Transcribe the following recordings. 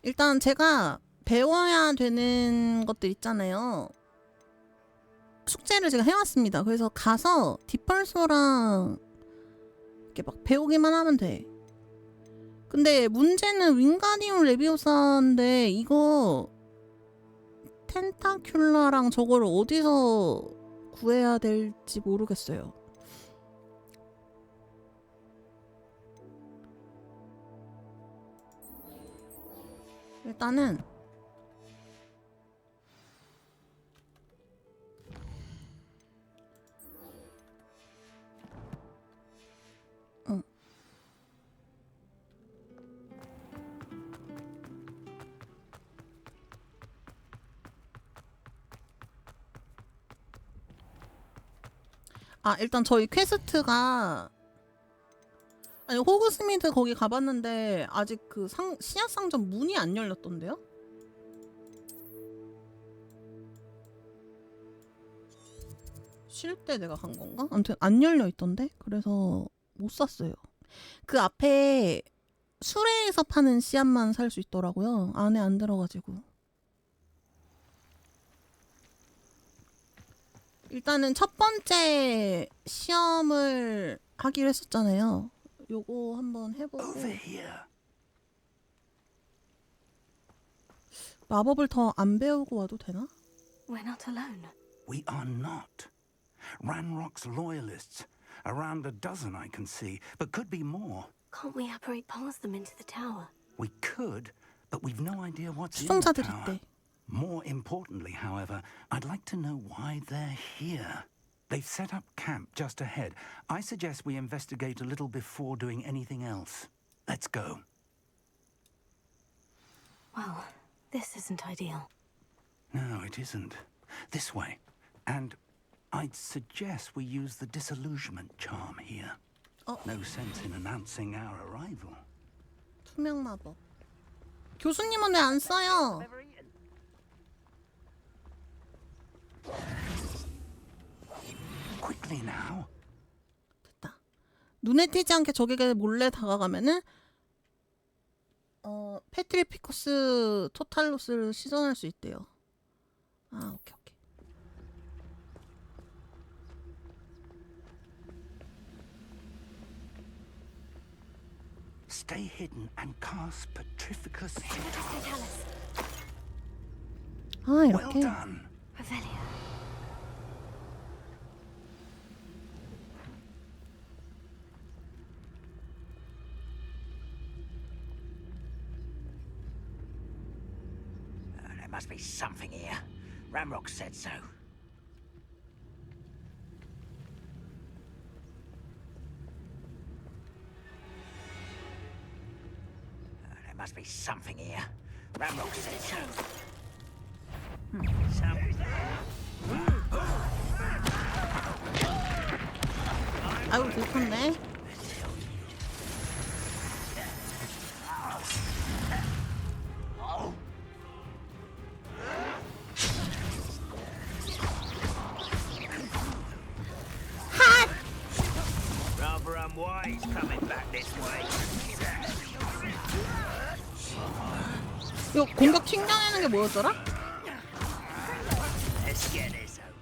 일단 제가 배워야 되는 것들 있잖아요. 숙제를 제가 해왔습니다. 그래서 가서 디펄소랑 이렇게 막 배우기만 하면 돼. 근데 문제는 윙가디움 레비오사인데 이거 텐타큘라랑 저거를 어디서 구해야 될지 모르겠어요. 일단은 일단 저희 퀘스트가 아니 호그스미드 거기 가봤는데 아직 그 씨앗 상점 문이 안 열렸던데요? 쉴 때 내가 간 건가? 아무튼 안 열려 있던데? 그래서 못 샀어요. 그 앞에 수레에서 파는 씨앗만 살 수 있더라고요. 안에 안 들어가지고. 일단은 첫 번째 시험을 하기로 했었잖아요. 요거 한번 해보고 마법을 더 안 배우고 와도 되나? We're not alone. We are not. Ranrock's loyalists. Around a dozen I can see, but could be more. Can't we apparate past them into the tower? We could, but we've no idea what's in the 수송자들 tower. 있대. More importantly, however, I'd like to know why they're here. They've set up camp just ahead. I suggest we investigate a little before doing anything else. Let's go. Well, this isn't ideal. No, it isn't. This way. And I'd suggest we use the disillusionment charm here. No sense in announcing our arrival. 투명 마법. 교수님은 왜 안 써요? Quickly now. 됐다. 눈에 띄지 않게 적에게 몰래 다가가면은 페트리피쿠스 토탈로스를 시전할 수 있대요. 오케이. Stay hidden and cast Petrificus. 이렇게. Well done. Revelio. There must be something here. Ramrock said so. There must be something here. Ramrock said so. 아이고 들켰네. Rather unwise coming back this way. 이거 공격 튕겨내는 게 뭐였더라? Let's get this out.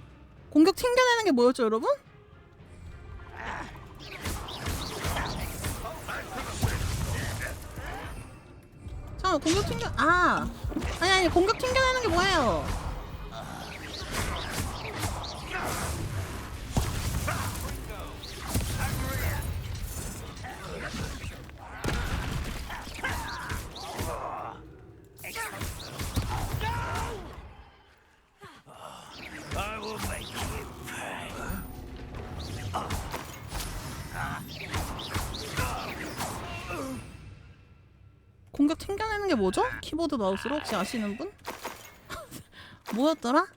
공격 튕겨내는 게 뭐였죠, 여러분? 잠깐만, 공격 튕겨... 아니, 공격 튕겨내는 게 뭐예요? I will make you pay. 공격 튕겨내는 게 뭐죠? 키보드 마우스로 혹시 아시는 분? 뭐였더라?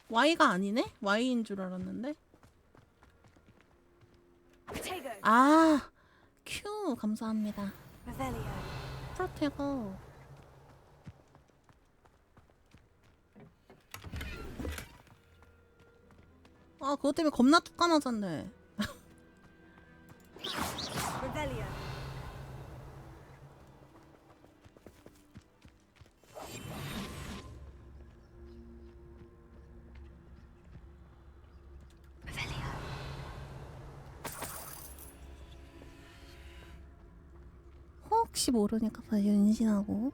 Y가 아니네? Y인 줄 알았는데. Q 감사합니다. Revelio. 프로테거. 그것 때문에 겁나 뚝 까맞았네. Revelio. 혹시 모르니까 빨리 은신하고.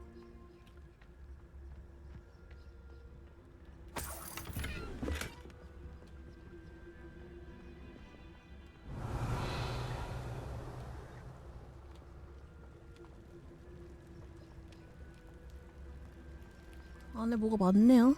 안에 뭐가 많네요.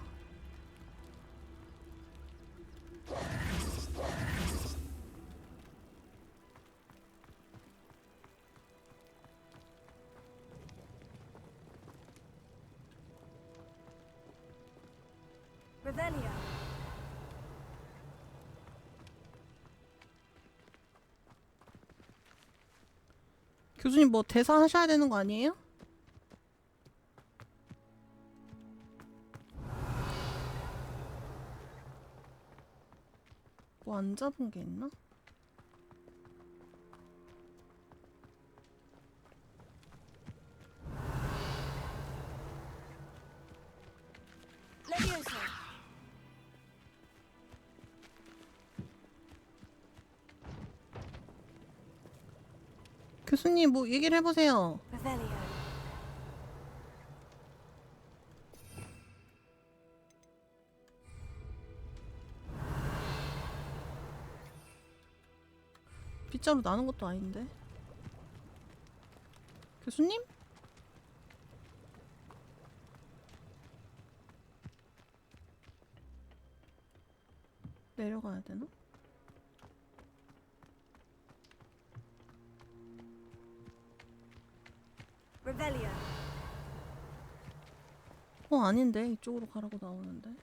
Revelio. 교수님 뭐 대사 하셔야 되는 거 아니에요? 뭐 안 잡은 게 있나? Levioso. 교수님 뭐 얘기를 해보세요. Revelio. 빗자루 나는 것도 아닌데. 교수님? 내려가야 되나? Revelio. 아닌데 이쪽으로 가라고 나오는데.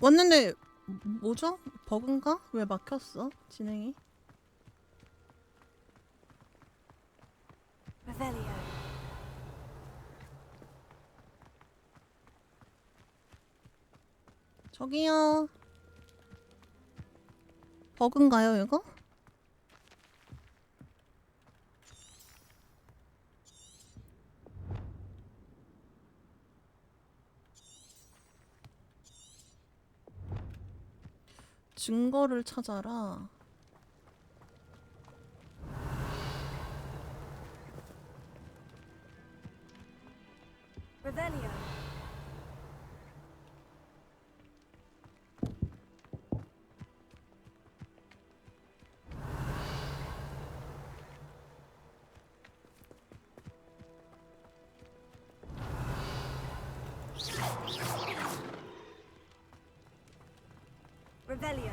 왔는데 뭐죠? 버그인가? 왜 막혔어? 진행이? Revelio. 저기요. 버그인가요 이거? 증거를 찾아라. Revelio. Revelio.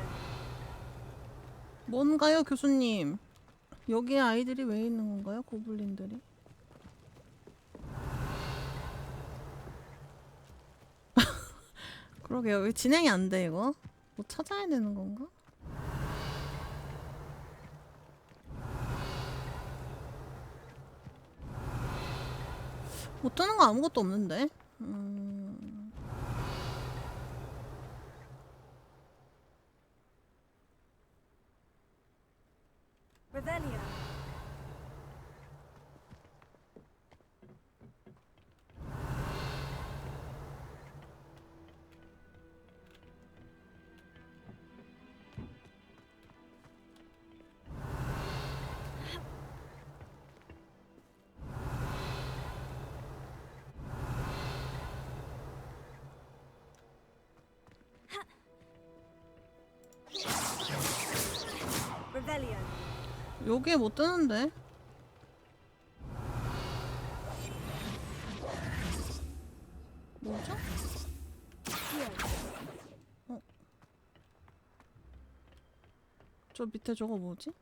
뭔가요 교수님? 여기에 아이들이 왜 있는 건가요? 고블린들이? 그러게요. 왜 진행이 안 돼 이거? 뭐 찾아야 되는 건가? 못 뜨는 거 아무것도 없는데. Revelio. Revelio. 여기에 못 뜨는데. 뭐죠? Here. 저 밑에 저거 뭐지?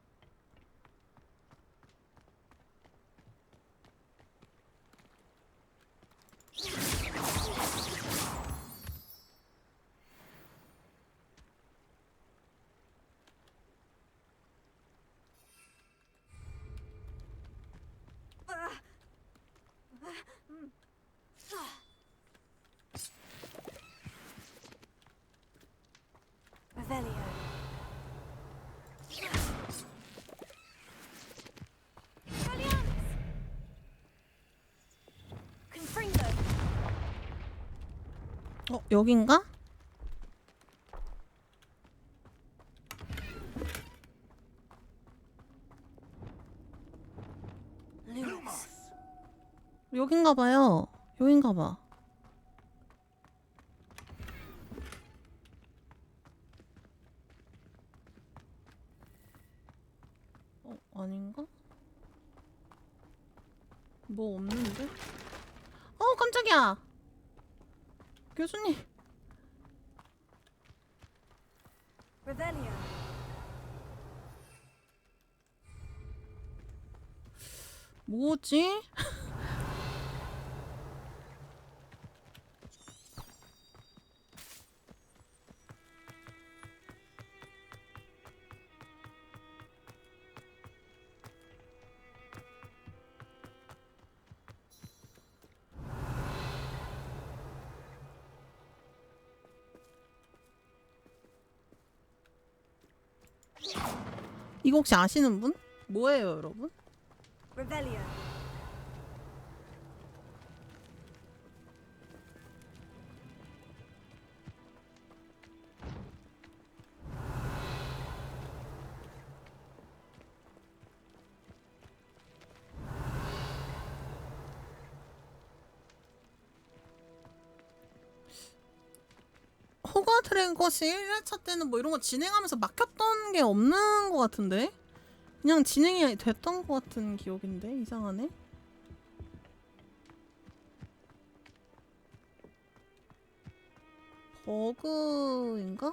Revelio. 여긴가? Lumos. 여긴가봐요. 여긴가봐. 아닌가? 뭐 없는데? 깜짝이야! 교수님! Rebellion. 뭐지? 이거 혹시 아시는 분? 뭐예요, 여러분? Rebellion. 호그와트 레거시 1회차 때는 뭐 이런 거 진행하면서 막혔던 게 없는 것 같은데? 그냥 진행이 됐던 것 같은 기억인데? 이상하네? 버그인가?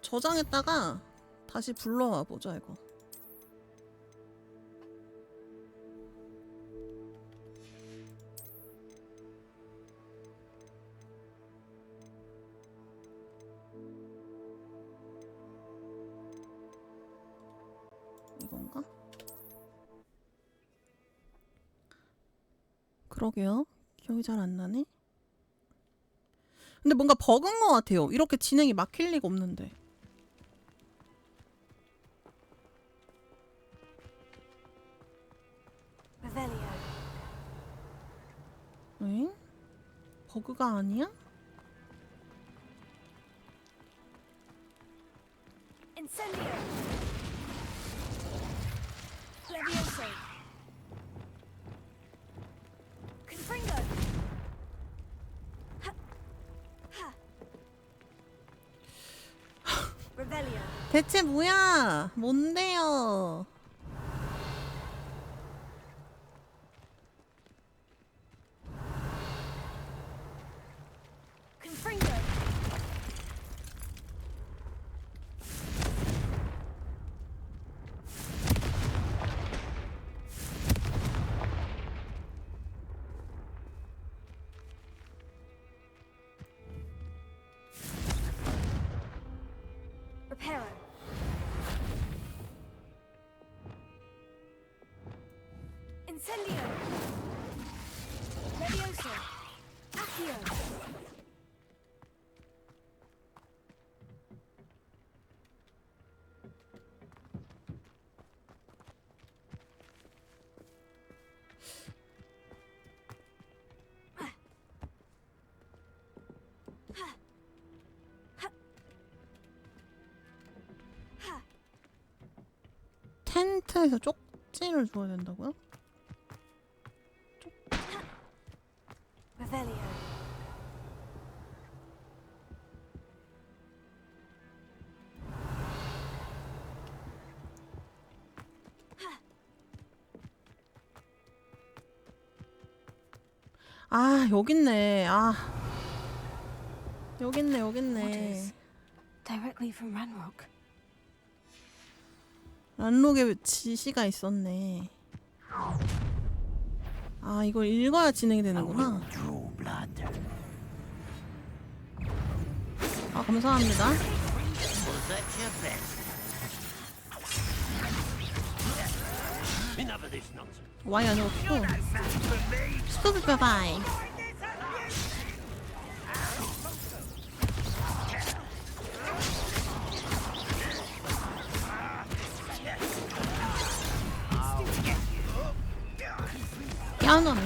저장했다가 다시 불러와 보자 이거. 이건가? 그러게요. 기억이 잘 안 나네. 근데 뭔가 버그인 것 같아요. 이렇게 진행이 막힐 리가 없는데. Rebellion. 응? 버그가 아니야? Incendio. Levioso. Confringo. Ha. Ha. Rebellion. 대체 뭐야? 뭔데요? Confringo. Reparo. Incendio. Levioso. Accio. 텐트에서 쪽지를 줘야 된다고요? Rebellion. 아, 여깄네. 아. 여깄네, 여깄네. Orders. Directly from Ranrock. 란록에 지시가 있었네. 아, 이걸 읽어야 진행이 되는구나. Draw blood. 아, 감사합니다. Was that your best? Enough of this nonsense. 와이 아니고 투. 스쿠스 바이. 야노미.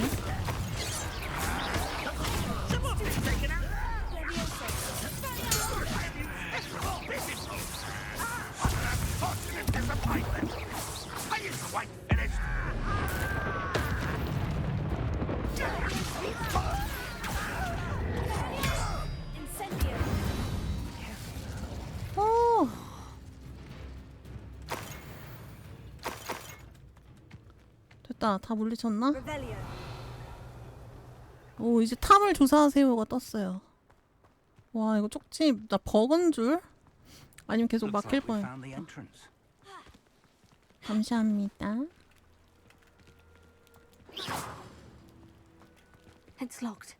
됐다. 다 물리쳤나? Revelio. 오, 이제 탐을 조사하세요가 떴어요. 와, 이거 쪽지 나 버건 줄? 아니면 계속 Looks 막힐 like we 뻔. found the entrance. 감사합니다. It's locked.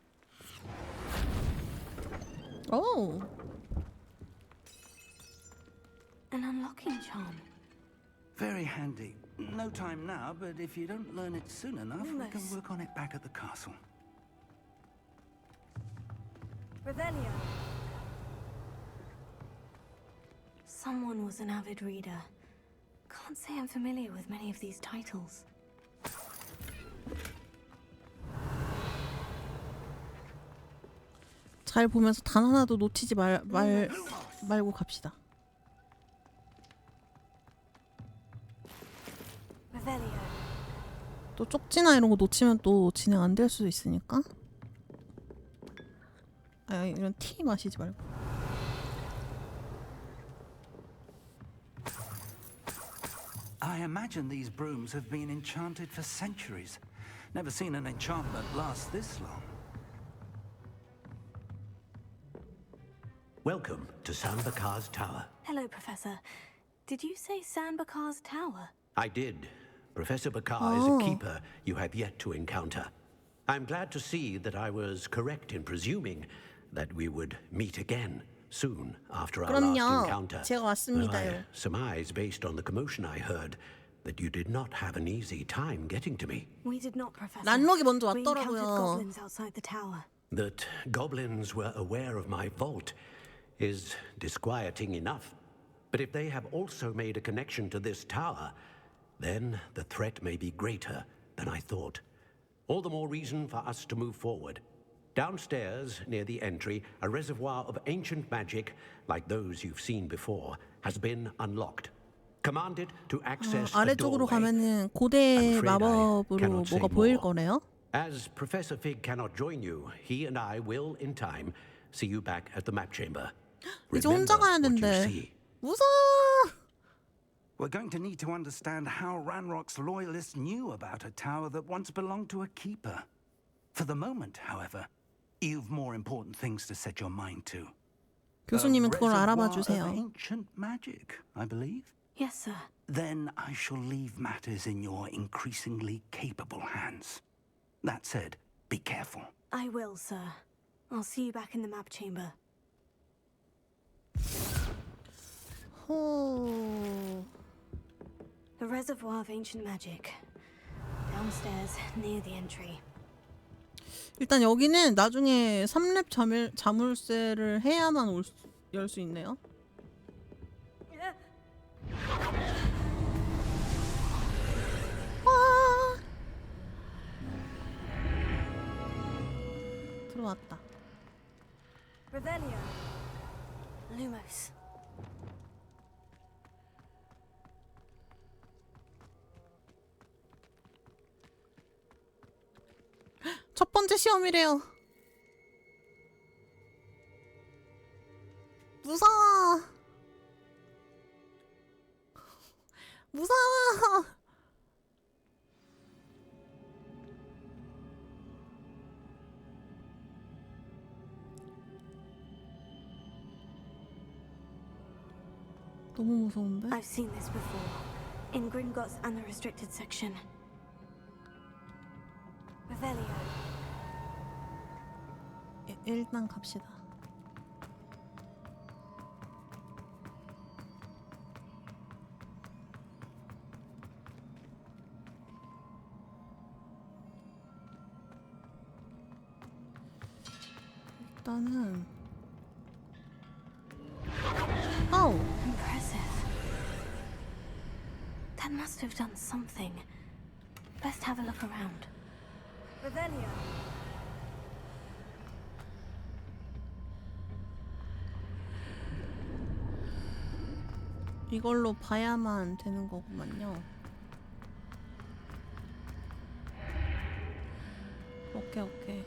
오, An unlocking charm. Very handy. No time now, but if you don't learn it soon enough, we can Almost. work on it back at the castle. Revelio. Someone was an avid reader. Can't say I'm familiar with many of these titles. 잘 보면서 단 하나도 놓치지 말고 갑시다. Revelio. 또 쪽지나 이런 거 놓치면 또 진행 안 될 수도 있으니까. 아, 이런 티 마시지 말고. I imagine these brooms have been enchanted for centuries. Never seen an enchantment last this long. Welcome to Sambakar's Tower. Hello, Professor. Did you say Sanbakar's Tower? I did. Professor Bakar is a keeper you have yet to encounter. I'm glad to see that I was correct in presuming that we would meet again soon after our last 그럼요. encounter. 제가 Well, 왔습니다요. I surmise, based on the commotion I heard, that you did not have an easy time getting to me. We did not, Professor. 란록이 먼저 We encountered 왔더라고요. goblins outside the tower. That goblins were aware of my vault is disquieting enough. But if they have also made a connection to this tower, then the threat may be greater than I thought. All the more reason for us to move forward. Downstairs, near the entry, a reservoir of ancient magic, like those you've seen before, has been unlocked. Commanded to access a 아래쪽으로 doorway. 가면은 고대 I'm afraid I 마법으로 cannot say 뭐가 보일 more. 거래요. As Professor Fig cannot join you, he and I will, in time, see you back at the map chamber. 이제 혼자 Remember 가야 what you 된대. see. 무서워. We're going to need to understand how Ranrock's loyalists knew about a tower that once belonged to a keeper. For the moment, however, you've more important things to set your mind to. 교수님은 그걸 A 알아봐 reservoir 주세요. of ancient magic, I believe. Yes, sir. Then I shall leave matters in your increasingly capable hands. That said, be careful. I will, sir. I'll see you back in the map chamber. 호. The reservoir of ancient magic. Downstairs, near the entry. 일단 여기는 나중에 3렙 자물쇠를 해야만 열 수 있네요. 와. 들어왔다. Revelio. Lumos. 첫 번째 시험이래요. 무서워. 무서워. 너무 무서운데? I've seen this before. In Gringotts and the restricted section. Revelio. 일단 갑시다. 일단은 Impressive. That must have done something. Best have a look around. Revelio. 이걸로 봐야만 되는 거구만요. 오케이, 오케이.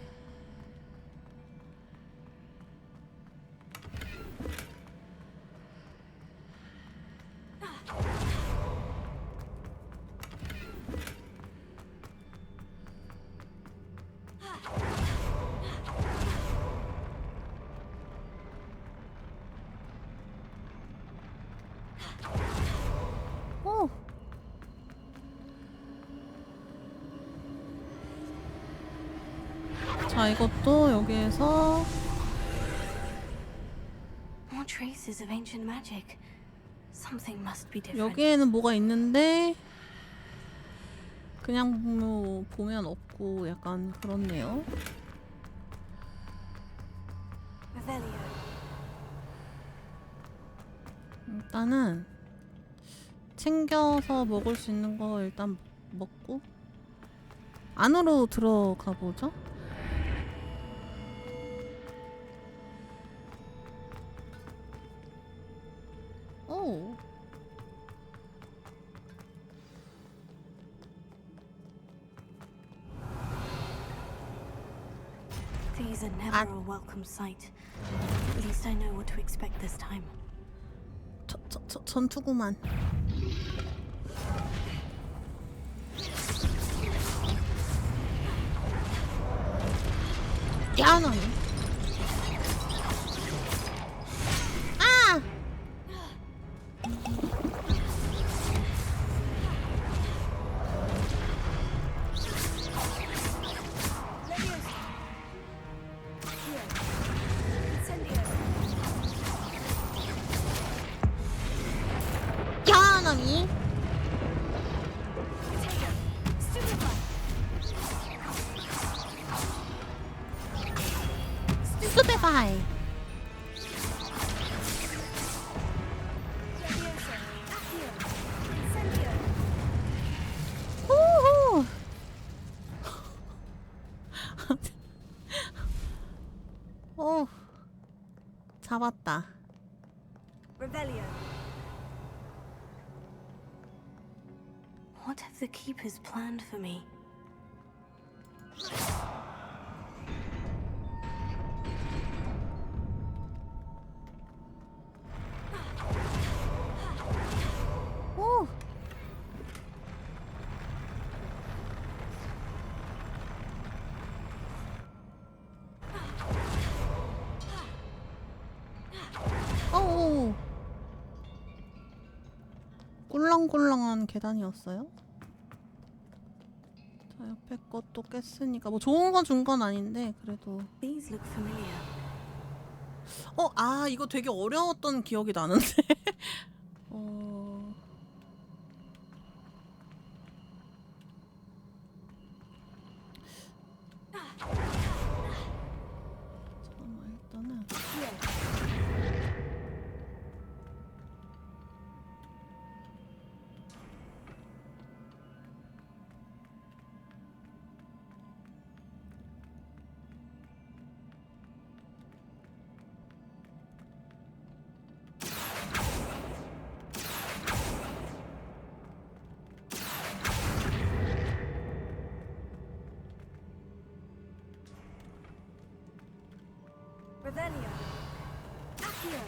자, 이것도 여기에서 More traces of ancient magic. Something must be different. 여기에는 뭐가 있는데 그냥 뭐 보면 없고 약간 그렇네요. Revelio. 일단은 챙겨서 먹을 수 있는 거 일단 먹고 안으로 들어가 보죠. 오. These are never a welcome sight. At least I know what to expect this time. 전투구만. 야, 너. 아! 야, 너니? 스페파이. 우후. 오, 잡았다. Revelio. What have the keepers planned for me? 오. 오. 꿀렁꿀렁한 계단이었어요? 자, 옆에 것도 깼으니까 뭐 좋은 거 준 건 아닌데 그래도 These look familiar. 아 이거 되게 어려웠던 기억이 나는데 잠깐만 일단은 Revelio. Accio.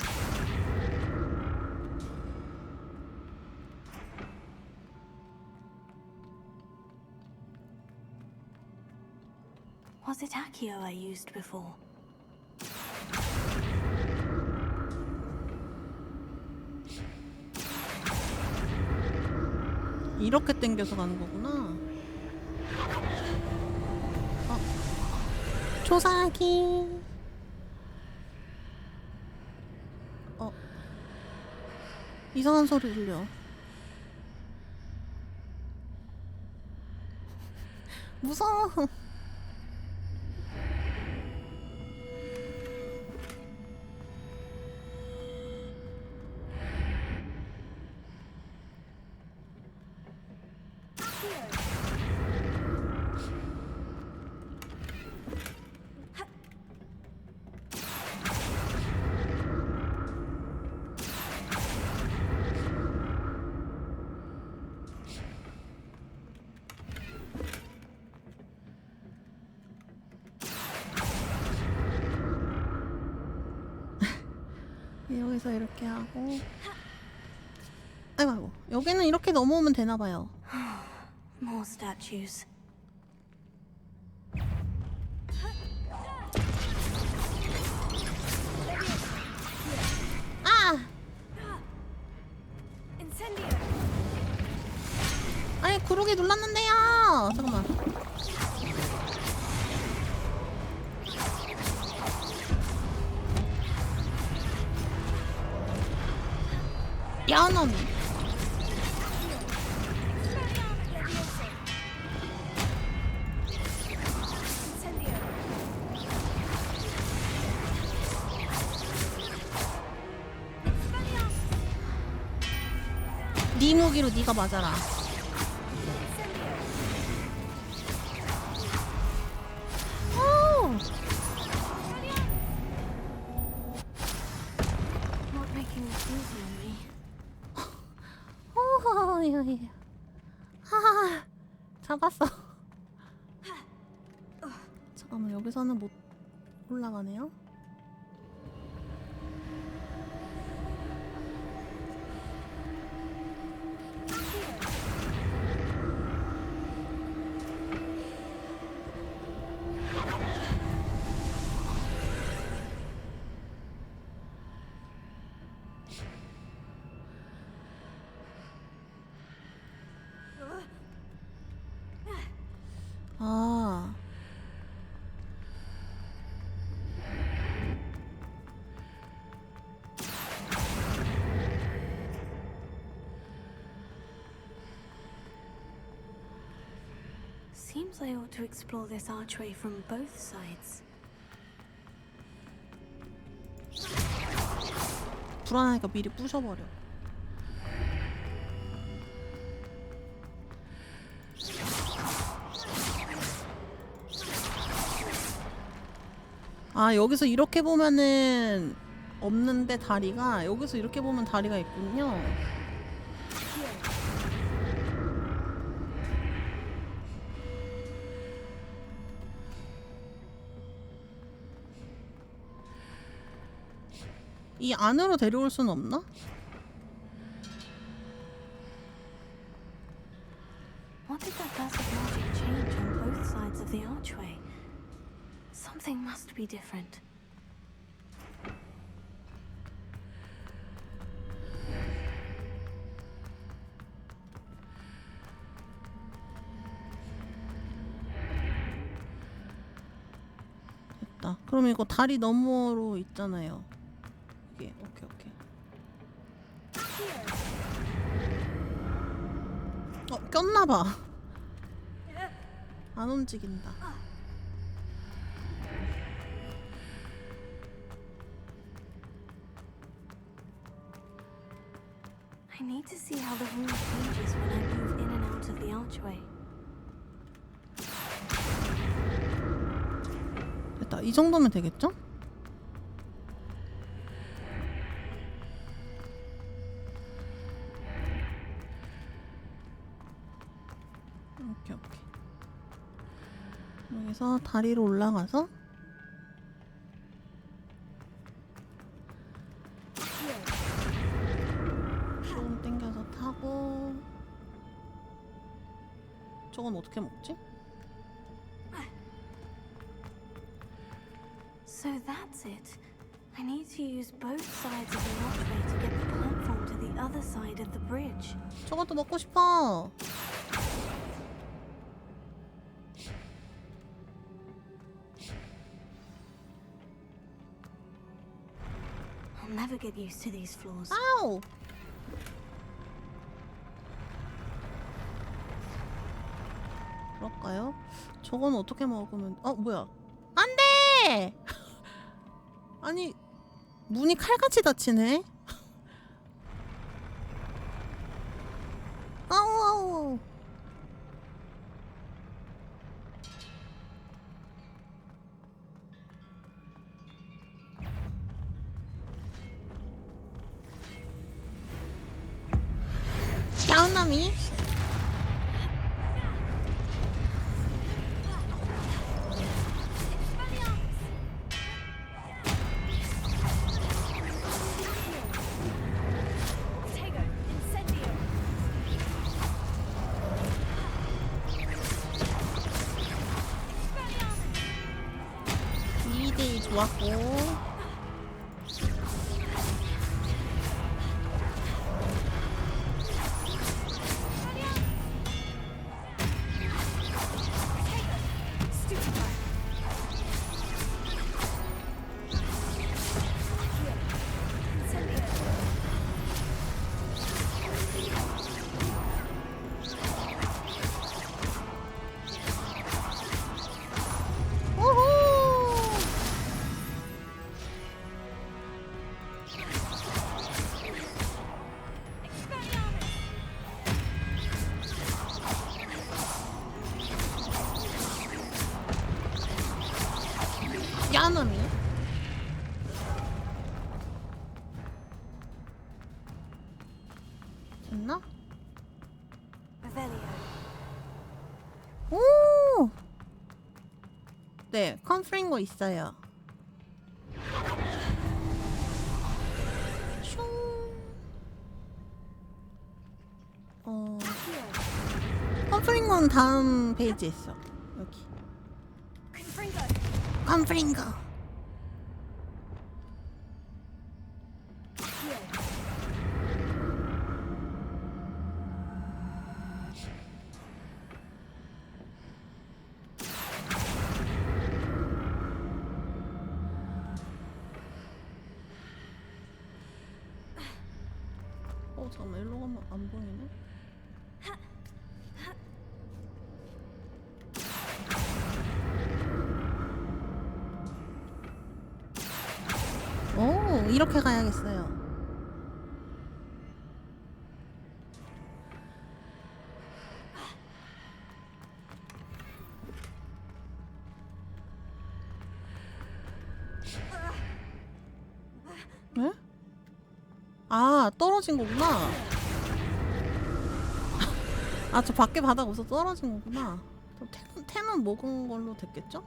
Was it Accio I used before? 이렇게 당겨서 가는 거구나. 조사기. 이상한 소리 들려. 무서워. 여기서 이렇게 하고 아이고 여기는 이렇게 넘어오면 되나봐요. More statues. 아! Incendio. 아니 구르기 눌렀는데요. 잠깐만. 야놈이. 네 무기로 네가 맞아라. 오! Not making this easy on me. 하하, 잡았어. 잠깐만, 여기서는 못 올라가네요. 아. Seems I ought to explore this archway from both sides. 불안하니까 미리 부셔버려. 아, 여기서 이렇게 보면은 없는데 다리가, 여기서 이렇게 보면 다리가 있군요. 이 안으로 데려올 수는 없나? What did that burst of magic change on both sides of the archway? Something must be different. 됐다. 그럼 이거 다리 너머로 있잖아요. 이게 오케이. 꼈나봐. 안 움직인다. I need to see how the room changes when I move in and out of the archway. 됐다. 이 정도면 되겠죠? 오케이. 여기서 다리로 올라가서 조금 당겨서 타고. 저건 어떻게 먹지? So that's it. I need to use both sides of the archway to get the platform to the other side of the bridge. 저것도 먹고 싶어. I'll never get used to these floors. 아우. 그럴까요? 저건 어떻게 먹으면? 뭐야? 안 돼! 아니, 문이 칼같이 닫히네. 아우. 야옹남이. 좋았고. 야놈이. 됐나? Revelio. 오! 네, 컴프링거 있어요. 슝. 컴프링거는 다음 페이지에 있어. 여기. 컴프링거. 잠깐만, 일로 가면 안 보이네? 오, 이렇게 가야겠어요. 네? 아, 떨어진 거구나. 아, 저 밖에 바닥 없어 떨어진 거구나. 템은 먹은 걸로 됐겠죠?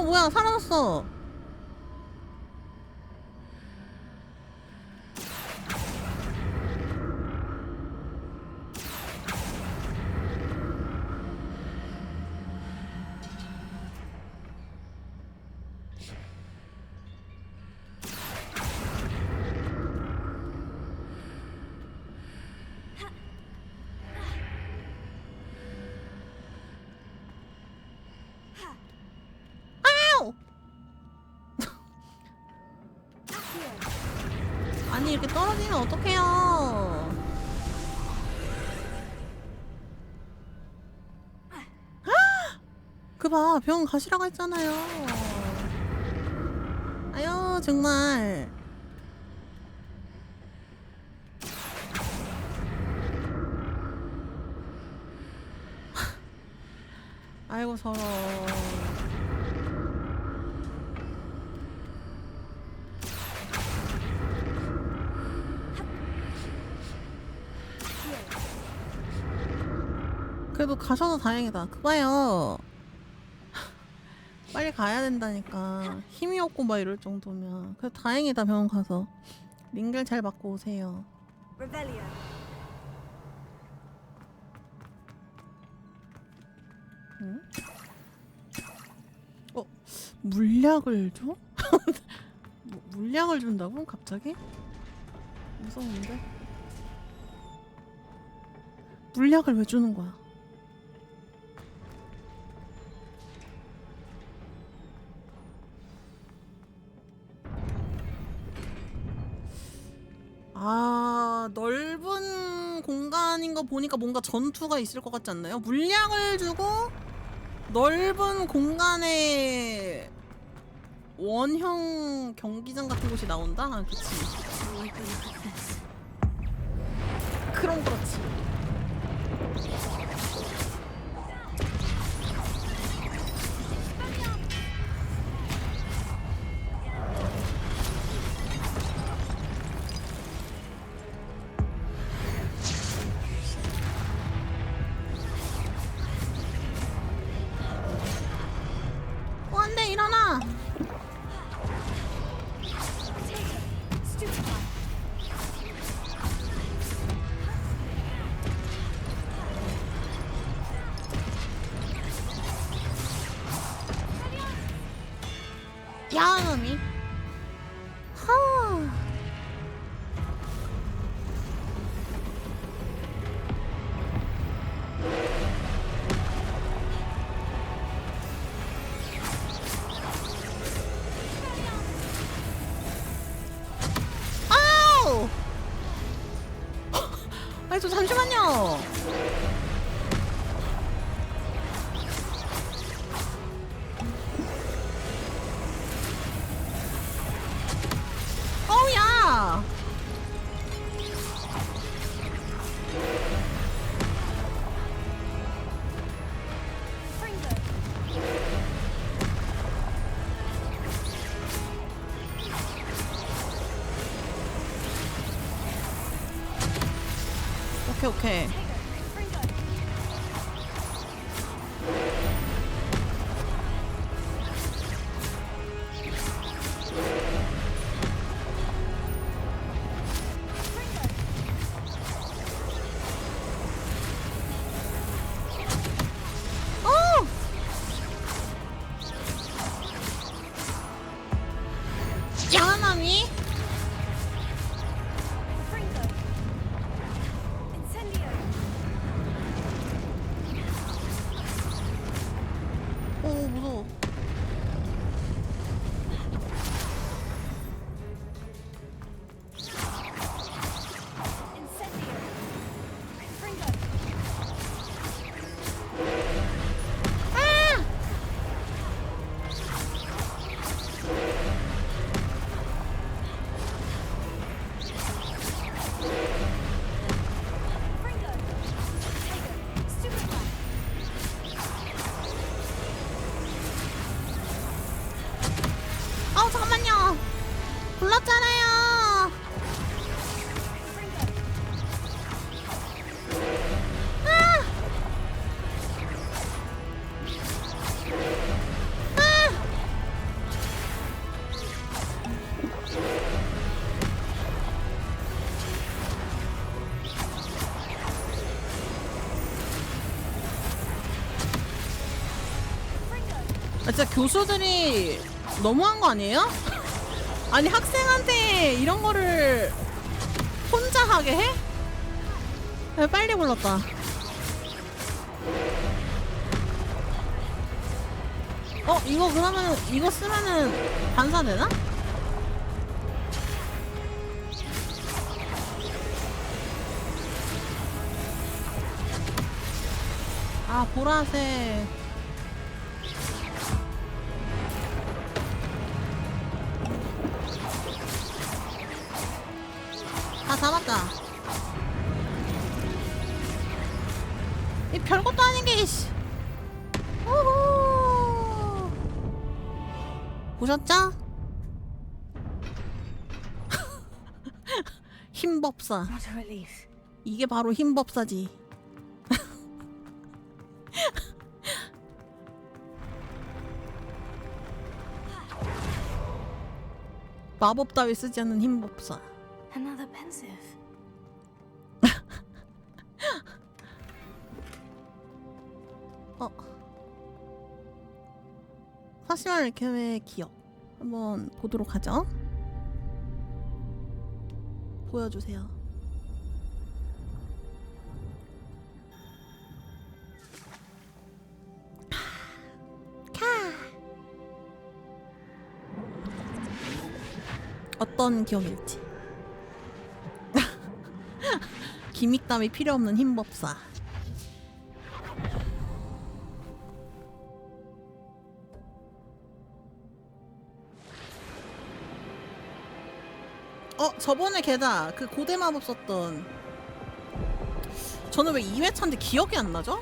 뭐야, 사라졌어. 아니, 이렇게 떨어지면 어떡해요. 그 봐, 병원 가시라고 했잖아요. 아유, 정말. 아이고, 저런. 그래도 가셔서 다행이다. 그봐요. 빨리 가야 된다니까. 힘이 없고 막 이럴 정도면. 그래도 다행이다, 병원 가서. 링겔 잘 맞고 오세요. Revelio. 응? 물약을 줘? 물약을 준다고? 갑자기? 무서운데? 물약을 왜 주는 거야? 아, 넓은 공간인 거 보니까 뭔가 전투가 있을 것 같지 않나요? 물약을 주고 넓은 공간에 원형 경기장 같은 곳이 나온다? 아, 그치. 그럼 그렇지. 안 돼, 일어나! 야놈이. 하. 아니 저 잠시만요. 어우야. 오케이 오케이. 어! 야나미? 오 무서워. 잠깐만요. 불렀잖아요. 진짜 교수들이 너무한 거 아니에요? 아니 학생한테 이런 거를 혼자 하게 해? 야, 빨리 불렀다. 이거 그러면 이거 쓰면은 반사되나? 아 보라색. 다 잡았다. 이 별것도 아닌 게 씨. 우후. 보셨죠? 힘법사. What a relief. 이게 바로 힘법사지. 마법 따위 쓰지 않는 힘법사. Another pensive. 사시마 르켐의 기억 한번 보도록 하죠. 보여주세요. 어떤 기억일지. 기믹담이 필요 없는 힘법사. 저번에 걔다. 그 고대 마법 썼던. 저는 왜 2회차인데 기억이 안 나죠?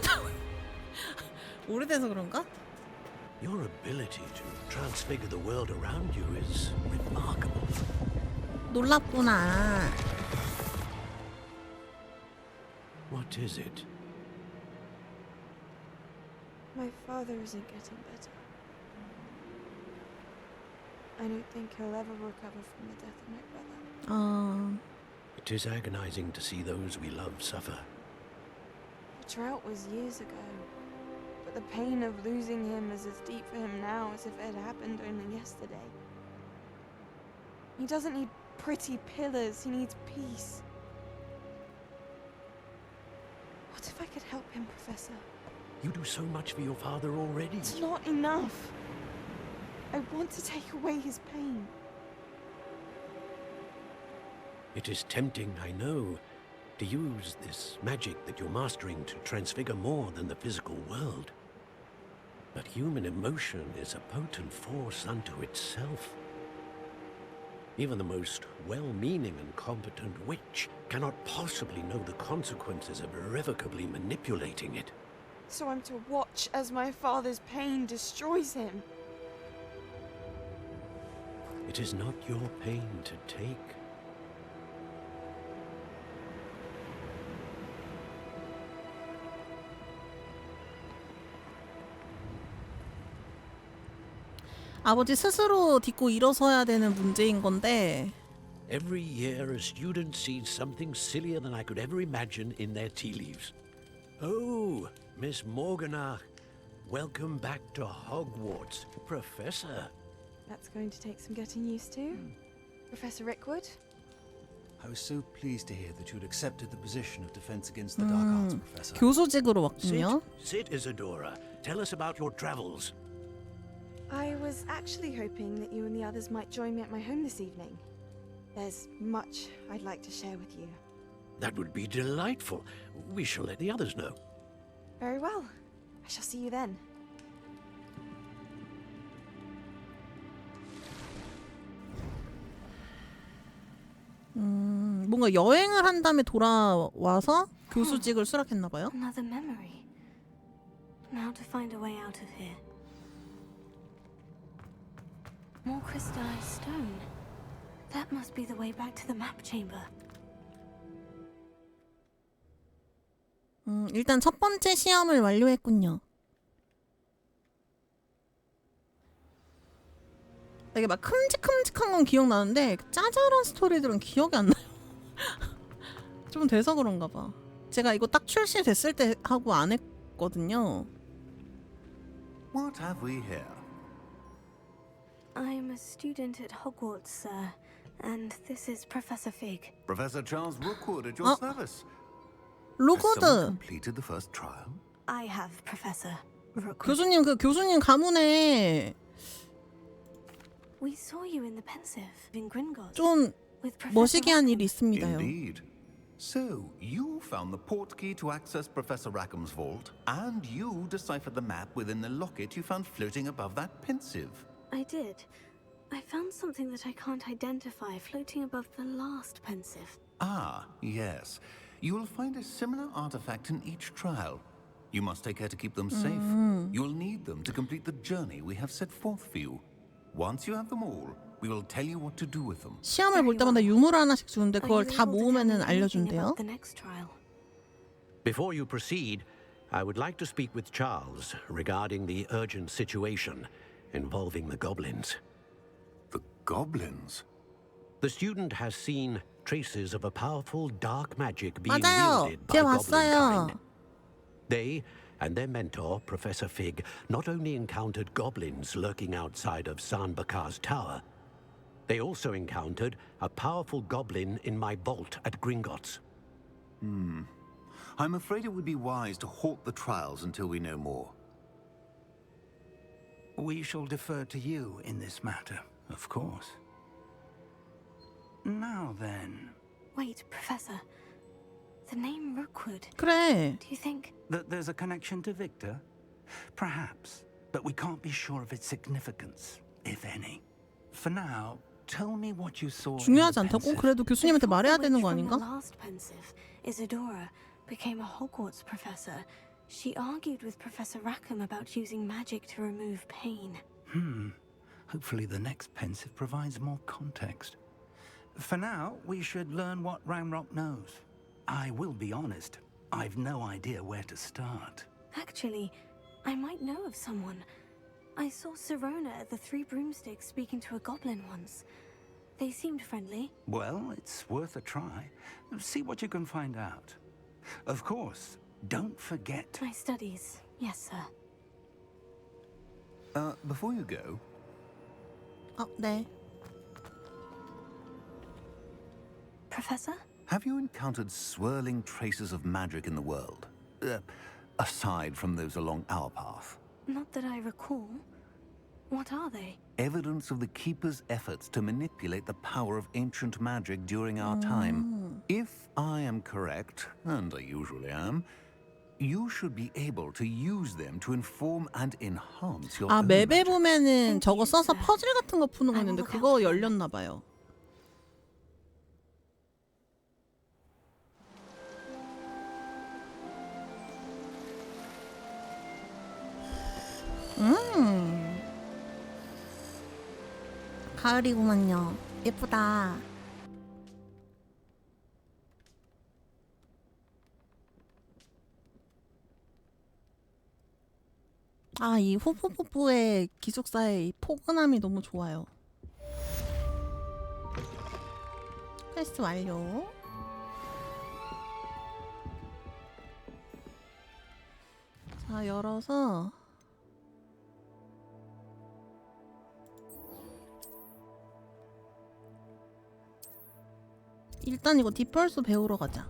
오래돼서 그런가? Your ability to transfigure the world around you is remarkable. 놀랍구나. What is it? My father isn't getting better. I don't think he'll ever recover from the death of my brother. It is agonizing to see those we love suffer. The drought was years ago, but the pain of losing him is as deep for him now as if it had happened only yesterday. He doesn't need pretty pillars, he needs peace. What if I could help him, Professor? You do so much for your father already. It's not enough. I want to take away his pain. It is tempting, I know, to use this magic that you're mastering to transfigure more than the physical world. But human emotion is a potent force unto itself. Even the most well-meaning and competent witch cannot possibly know the consequences of irrevocably manipulating it. So I'm to watch as my father's pain destroys him. It is not your pain to take. 아버지 스스로 딛고 일어서야 되는 문제인 건데 Every year a student sees something sillier than I could ever imagine in their tea leaves. Oh, Miss Morganach, welcome back to Hogwarts, Professor. That's going to take some getting used to. Professor Rickwood? I was so pleased to hear that you'd accepted the position of Defense Against the Dark Arts, Professor. 교수직으로 왔군요. Sit, Isadora. Tell us about your travels. I was actually hoping that you and the others might join me at my home this evening. There's much I'd like to share with you. That would be delightful. We shall let the others know. Very well. I shall see you then. 뭔가 여행을 한 다음에 돌아와서 교수직을 수락했나 봐요. Another memory. Now to find a way out of here. More crystallized stone. That must be the way back to the map chamber. 일단 첫 번째 시험을 완료했군요. 되게 막 큼직큼직한 건 기억나는데 짜잘한 스토리들은 기억이 안 나요. 좀 돼서 그런가 봐. 제가 이거 딱 출시됐을 때 하고 안 했거든요. What have we here? I'm a student at Hogwarts, sir. And this is Professor Fig. Professor Charles Rookwood at your service. Has someone 로고드 completed the first trial? I have, Professor Rookwood. 교수님 그 교수님 가문에 We saw you in the pensive in Gringotts. 좀 with Professor 멋있게 한 Rackham. 일이 있습니다요. Indeed. So, you found the portkey to access Professor Rackham's vault, and you deciphered the map within the locket you found floating above that pensive. I did. I found something that I can't identify floating above the last pensive. Ah, yes. You will find a similar artifact in each trial. You must take care to keep them safe. You will need them to complete the journey we have set forth for you. Once you have them all, we will tell you what to do with them. 시험을 볼 때마다 유물 하나씩 주는데 Are 그걸 you 다 able to tell 모으면은 me anything 알려준대요. about the next trial? Before you proceed, I would like to speak with Charles regarding the urgent situation involving the goblins. The goblins? The student has seen traces of a powerful dark magic being 맞아요. wielded by 제가 goblin 봤어요. kind. They and their mentor, Professor Fig, not only encountered goblins lurking outside of Sanbakar's tower, they also encountered a powerful goblin in my vault at Gringotts. I'm afraid it would be wise to halt the trials until we know more. We shall defer to you in this matter, of course. Now then, Wait, Professor. The name Rookwood. 그래. Do you think? that there's a connection to Victor? Perhaps, but we can't be sure of its significance, if any. For now, tell me what you saw. 중요하지 in the 않다고? pensive. 그래도 교수님한테 Before 말해야 the 되는 witch 거 from 아닌가? The last pensive, Isadora, became a Hogwarts professor. She argued with Professor Rackham about using magic to remove pain. Hopefully the next pensive provides more context. For now, we should learn what Ramrock knows. I will be honest, I've no idea where to start. Actually, I might know of someone. I saw Sirona at the Three Broomsticks speaking to a goblin once. They seemed friendly. Well, it's worth a try. See what you can find out. Of course, don't forget. My studies, yes, sir. Before you go, 네. Professor? have you encountered swirling traces of magic in the world? Aside from those along our path. Not that I recall. What are they? Evidence of the Keeper's efforts to manipulate the power of ancient magic during our time. If I am correct, and I usually am, you should be able to use them to inform and enhance your 아, own 맵에 magic. 보면은 저거 써서 퍼즐 같은 거 푸는 거 있는데 그거 열렸나 봐요. 가을이구만요. 예쁘다. 아, 이 후프푸프의 기숙사의 이 포근함이 너무 좋아요. 퀘스트 완료. 자, 열어서 일단 이거 딥펄스 배우러 가자.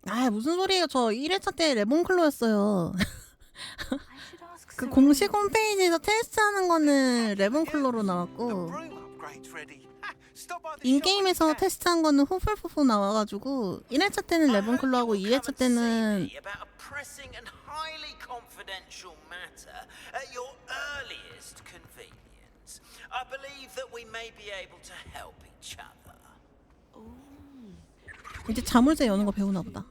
아, 무슨 소리예요. 저 1회차 때 레몬클로였어요. I should ask 그 Serona. 공식 홈페이지에서 테스트하는 거는 레몬클로로 나왔고 인게임에서 테스트한 거는 후플푸프 나와가지고 1회차 때는 레몬클로하고 2회차 때는 about a pressing and highly confidential matter at your earliest convenience. I believe that we may be able to help each other. 이제 자물쇠 여는 거 배우나 보다.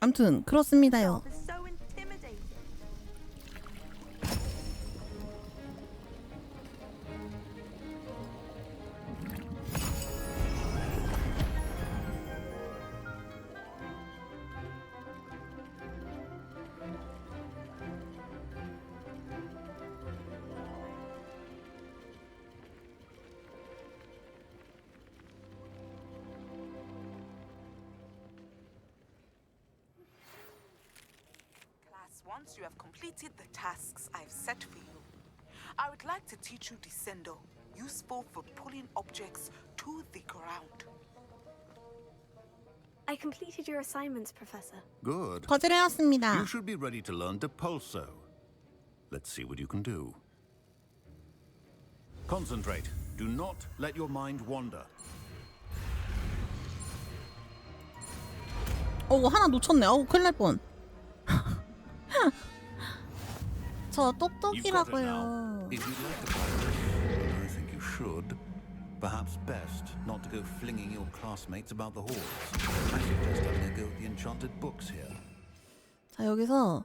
암튼 그렇습니다요. It's so intimidating. Once you have completed the tasks I've set for you, I would like to teach you Descendo, useful for pulling objects to the ground. I completed your assignments, Professor. Good. 퍼즐 해왔습니다. You should be ready to learn Depulso. Let's see what you can do. Concentrate. Do not let your mind wander. 하나 놓쳤네. 큰일 날 뻔. 저 You've got it 똑똑이라고요. now. If you'd like to practice, I think you should. Perhaps best not to go flinging your classmates about the halls. I suggest having a go at the enchanted books here. 자, 여기서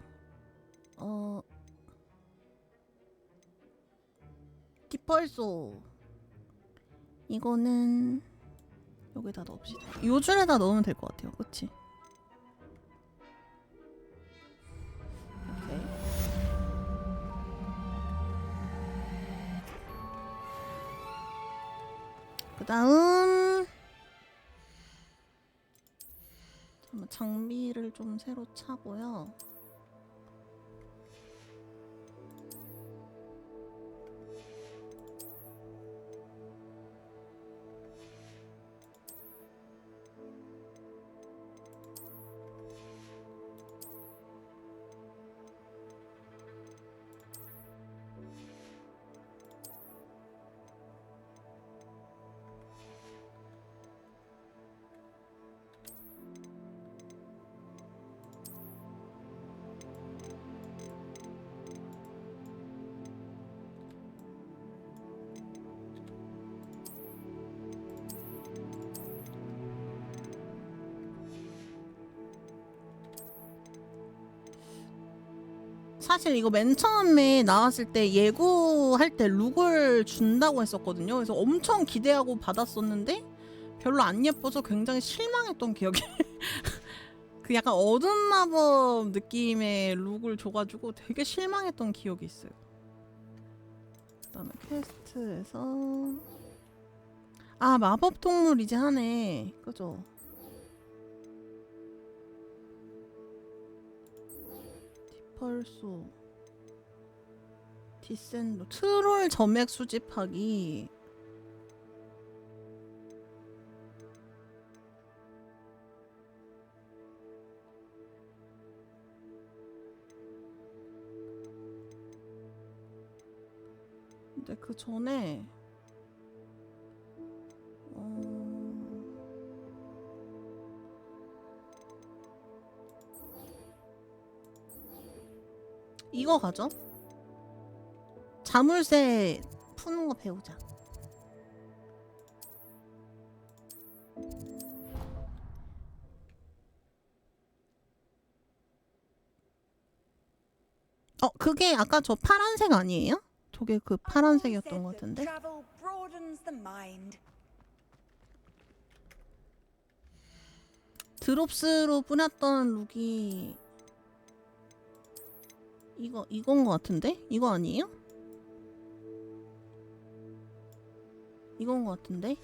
뒷펄소 이거는 여기다 넣읍시다. 요 줄에다 넣으면 될 것 같아요. 그치? 오케이. 그 다음 장비를 좀 새로 차고요. 사실 이거 맨 처음에 나왔을 때 예고할 때 룩을 준다고 했었거든요. 그래서 엄청 기대하고 받았었는데 별로 안 예뻐서 굉장히 실망했던 기억이 그 약간 어두운 마법 느낌의 룩을 줘가지고 되게 실망했던 기억이 있어요. 그다음에 퀘스트에서 마법 동물 이제 하네. 그죠? 펄소 디센도 트롤 점액 수집하기. 근데 그 전에 이거 가죠? 자물쇠 푸는 거 배우자. 그게 아까 저 파란색 아니에요? 저게 그 파란색이었던 것 같은데. 드롭스로 뿌렸던 룩이 이건 것 같은데? 이거 아니에요? 이건 것 같은데?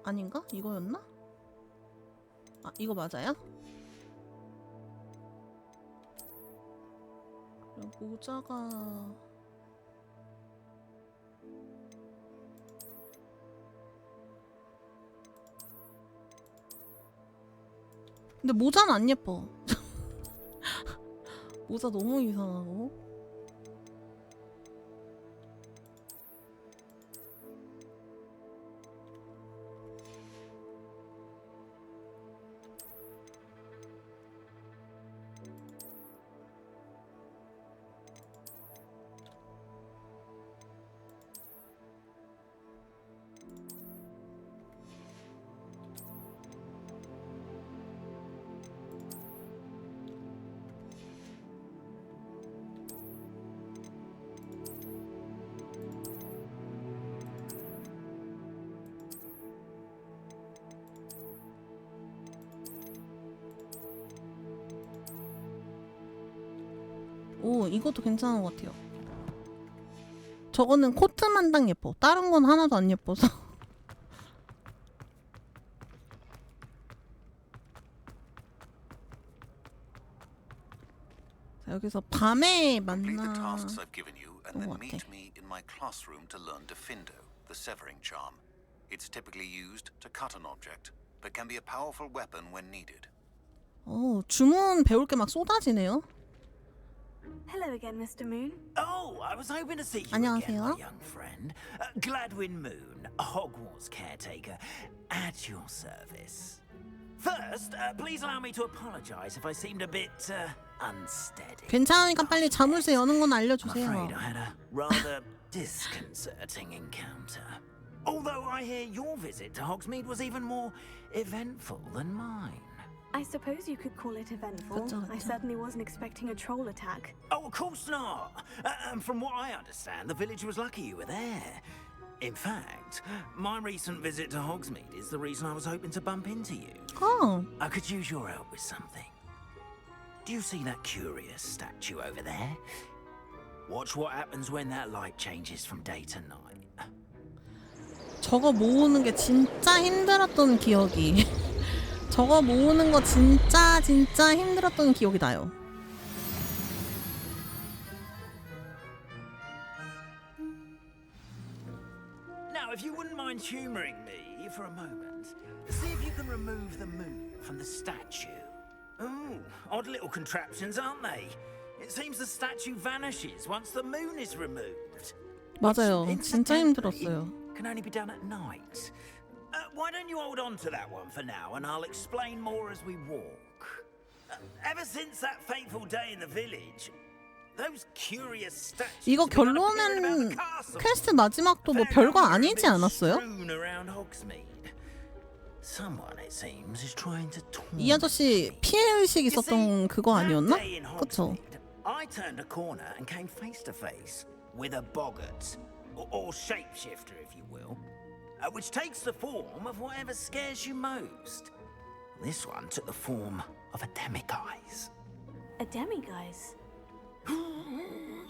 아닌가? 이거였나? 아, 이거 맞아요? 모자가 근데 모자는 안 예뻐. 모자 너무 이상하고. 오, 이것도 괜찮은 것 같아요. 저거는 코트만 딱 예뻐. 다른 건 하나도 안 예뻐서. 자, 여기서 밤에 Complete the 만나. tasks I've given you and then 것 meet 같아. me in my classroom to learn Defindo, the severing charm. It's typically used to cut an object, but can be a powerful weapon when needed. 주문 배울 게 막 쏟아지네요. Hello again, Mr. Moon. Oh, I was hoping to see you 안녕하세요. again, my young friend. Gladwin Moon, Hogwarts caretaker, at your service. First, please allow me to apologize if I seemed a bit unsteady. 괜찮으니까 빨리 자물쇠 여는 건 I'm 알려주세요. afraid I had a rather disconcerting encounter. Although I hear your visit to Hogsmeade was even more eventful than mine. I suppose you could call it eventful. 그쵸, I 그쵸. certainly wasn't expecting a troll attack. Oh, of course not. And from what I understand, the village was lucky you were there. In fact, my recent visit to Hogsmeade is the reason I was hoping to bump into you. I could use your help with something. Do you see that curious statue over there? Watch what happens when that light changes from day to night. 저거 모으는 게 진짜 힘들었던 기억이. 저거 모으는 거 진짜 힘들었던 기억이 나요. Now, if you wouldn't mind humoring me for a moment, see if you can remove the moon from the statue. Ooh, odd little contraptions, aren't they? It seems the statue vanishes once the moon is removed. 맞아요. Which, 진짜 incidentally, 힘들었어요. can only be done at night. Why don't you hold on to that one for now, and I'll explain more as we walk. Ever since that fateful day in the village, those curious statues 이거 have been appearing about 결론은 the castle. 퀘스트 마지막도 뭐 별거 아니지 않았어요? Strewn around Hogsmeade. Someone, it seems, is trying to 이 아저씨 피해의식 있었던 그거 아니었나? 그쵸? I turned a corner and came face to face with a boggart, or shapeshifter, if you will, which takes the form of whatever scares you most. This one took the form of a demiguise. A demiguise?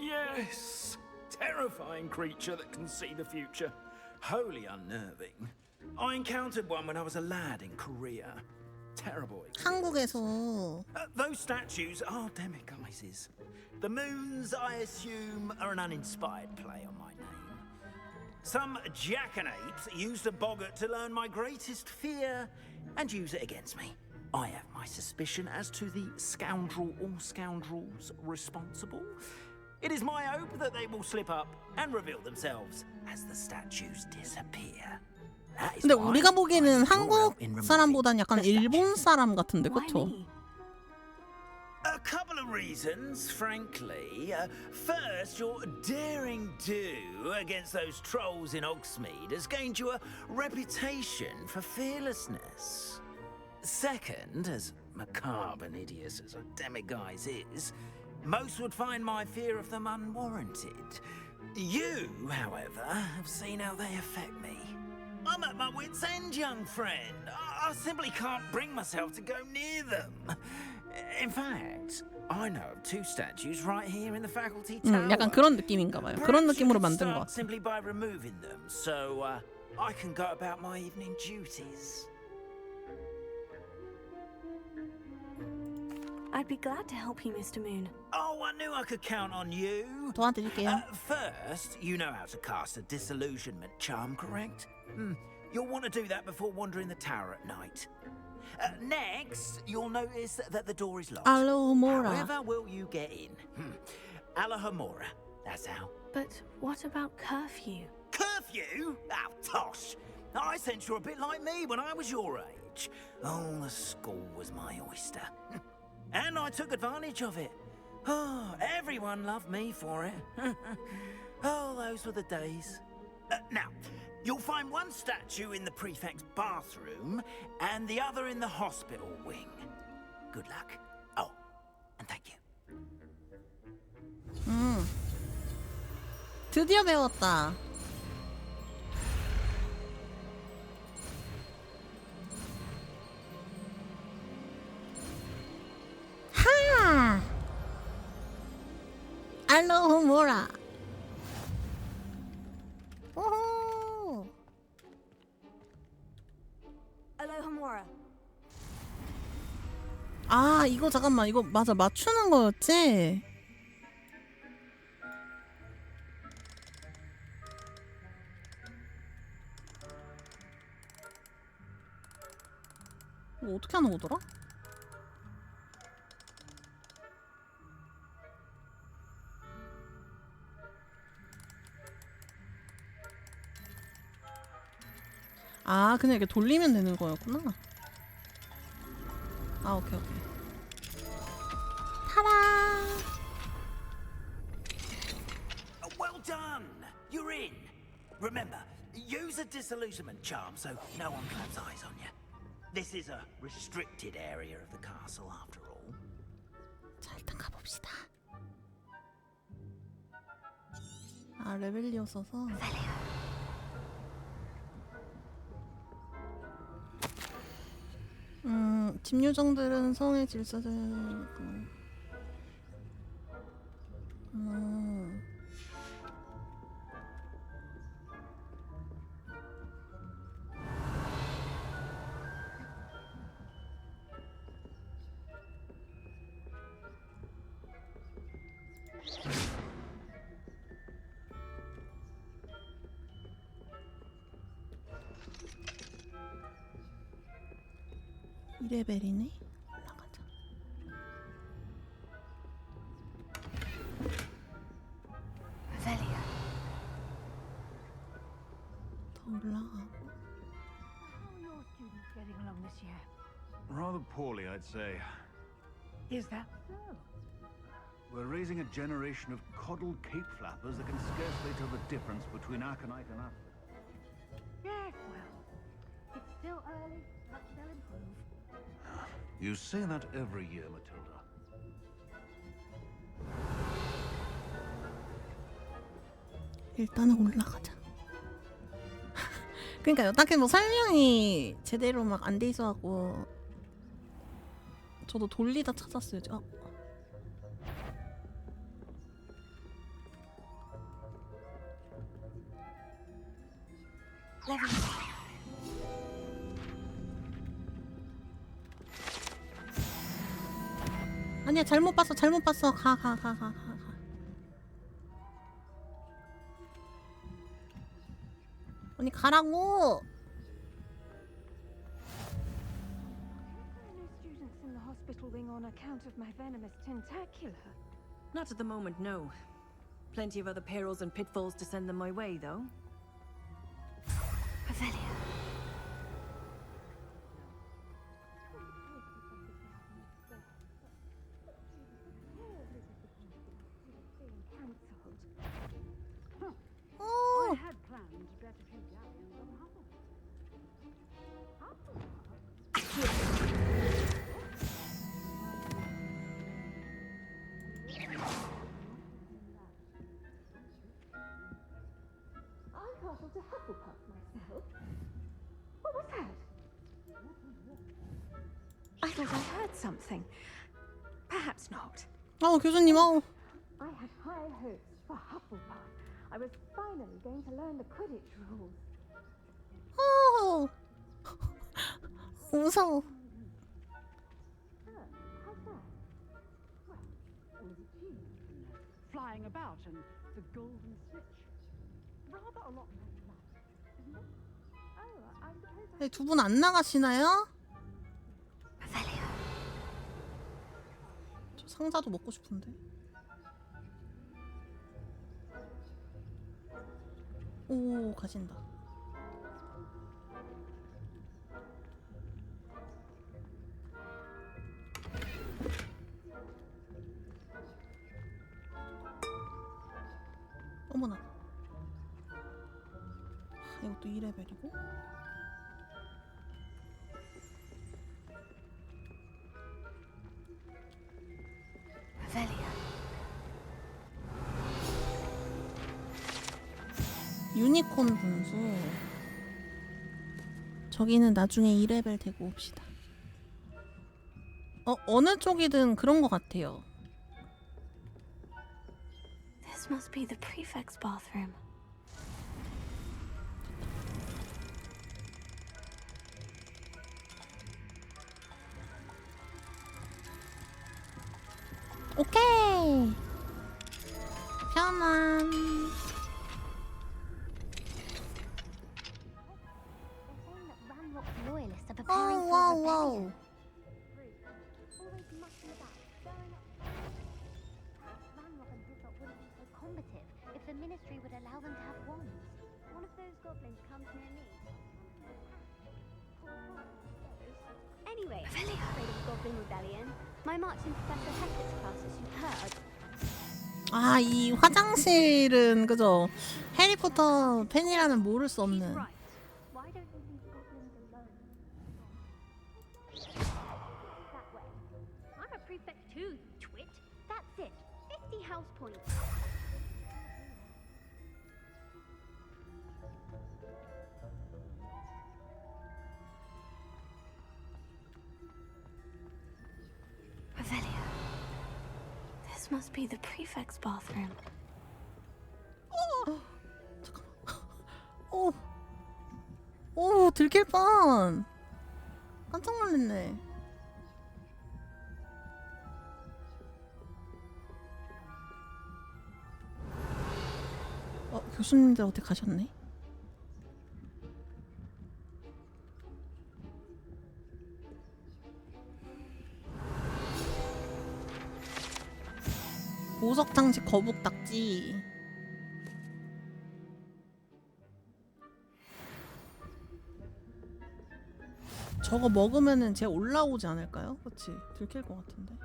Yes, terrifying creature that can see the future. Wholly unnerving. I encountered one when I was a lad in Korea. Terrible experience. 한국에서 Those statues are demiguises. The moons, I assume, are an uninspired play on my name. Some jackanapes used a boggart to learn my greatest fear and use it against me. I have my suspicion as to the scoundrel or scoundrels responsible. It is my hope that they will slip up and reveal themselves as the statues disappear. That is 근데 why 우리가 보기에는 I'm 한국 in removing 사람보단 약간 the 일본 statue. 사람 같은데, Why 그쵸? me? A couple of reasons, frankly. First, your daring do against those trolls in Hogsmeade has gained you a reputation for fearlessness. Second, as macabre and hideous as a demiguise is, most would find my fear of them unwarranted. You, however, have seen how they affect me. I'm at my wit's end, young friend. I simply can't bring myself to go near them. In fact, I know of two statues right here in the faculty tower. 약간 그런 느낌인가 봐요. 그런 Perhaps you 느낌으로 could 만든 것 start 같아. simply by removing them, so I can go about my evening duties. I'd be glad to help you, Mr. Moon. Oh, I knew I could count on you. 도와드릴게요. First, you know how to cast a disillusionment charm, correct? You'll want to do that before wandering the tower at night. Next, you'll notice that the door is locked. 알로모라. However will you get in? Alohomora, that's how. But what about curfew? Curfew? Oh, tosh. I sense you're a bit like me when I was your age. Oh, the school was my oyster. And I took advantage of it. Oh, everyone loved me for it. Oh, those were the days. Now, you'll find one statue in the prefect's bathroom and the other in the hospital wing. Good luck. Oh, and thank you. 드디어 배웠다. 하! 알로모라. 오호. Alohomora. 아, 이거 잠깐만. 이거 맞아. 맞추는 거였지? 이거 어떻게 하는 거더라? 아, 그냥 이렇게 돌리면 되는 거였구나. 아, 오케이, 오케이. 타라! Well done! You're in. Remember, use a disillusionment charm so no one claps eyes on you. This is a restricted area of the castle, after all. 자, 일단 가봅시다. 아, 레벨이었어서. 집요정들은 성의 질서를 이 레벨이네. 올라가자. Velia. 더 올라가고. How are your students getting along this year? Rather poorly, I'd say. Is that so? We're raising a generation of coddled cape flappers that can scarcely tell the difference between aconite and apple. Yes, well, it's still early, but they'll improve. You say that every year, Matilda. 일단은 올라가자. 그러니까요. 딱히 뭐 설명이 제대로 막 안 돼 있어갖고 저도 돌리다 찾았어요. 아니야, 잘못 봤어. 가. 언니 가라고. New hospital wing on account of my venomous tentacula. Not at the moment, no. Plenty of other perils and pitfalls to send them my way, though. Revelia. I had planned to get a few galleons of I castled to Hufflepuff myself. What was that? I thought I heard something. Perhaps not. 교수님, I had high hopes for Hufflepuff. I was finally going to learn the Quidditch rules. 무서워. How's that? Flying about and the golden switch. Rather a lot like that, isn't it? Oh, I suppose 네, 두 분 안 나가시나요? Revelia. 저 상자도 먹고 싶은데. 오, 가진다. 어머나. 이것도 2레벨이고. Revelia. 유니콘 분수. 저기는 나중에 2레벨 되고 옵시다. 어느 쪽이든 그런 것 같아요. This must be the prefect's bathroom. 오케이. 편안. Loyalists are Oh, preparing for wow, a rebellion. wow. Always mucking about, stirring up. Perhaps Ranrock and Hilltop wouldn't be so combative if the Ministry would allow them to have wands. One of those goblins comes near me. Anyway, afraid of Goblin Rebellion. My marching Professor Hackett's class, as you've heard. 아, 이 화장실은 그죠? 해리포터 팬이라면 모를 수 없는. Right. Why don't we leave goblins alone? That way. I'm a prefect too, you twit. That's it. 50 house points. Revelia. This must be the prefect's bathroom. 오, 들킬 뻔. 깜짝 놀랐네. 교수님들 어디 가셨네? 보석 장식 거북 딱지. 저거 먹으면은 쟤 올라오지 않을까요? 그치? 들킬 것 같은데.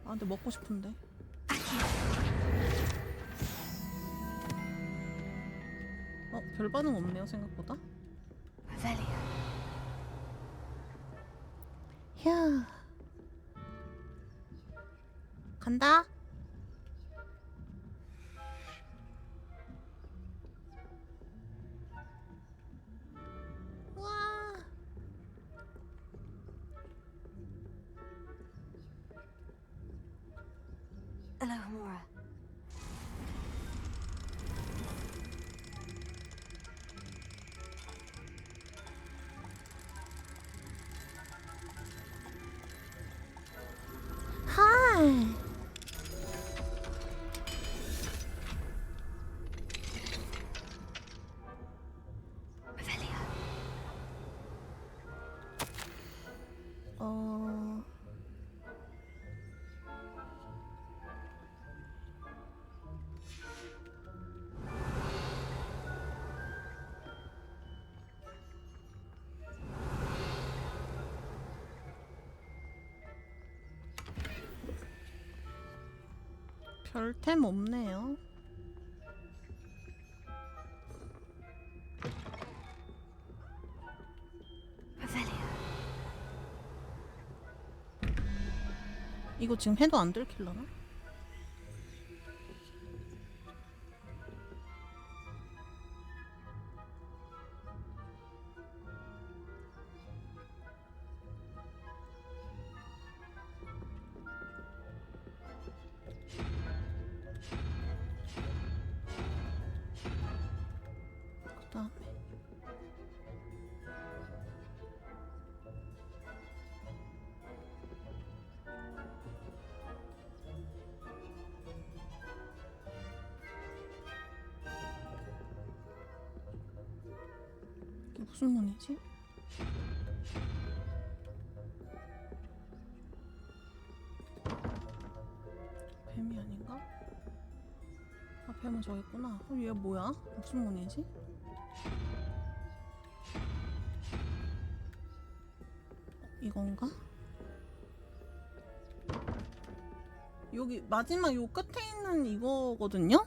아, 근데 먹고 싶은데. 별 반응 없네요, 생각보다. Revelia. 휴. 간다. 와. Alohomora. Hi. Revelia. 별템 없네요. 이거 지금 해도 안 들킬라나? 그다음에 이게 무슨 문이지? 뱀이 아닌가? 아, 뱀은 저기 있구나. 얘 뭐야? 무슨 문이지? 이건가? 여기 마지막 요 끝에 있는 이거거든요?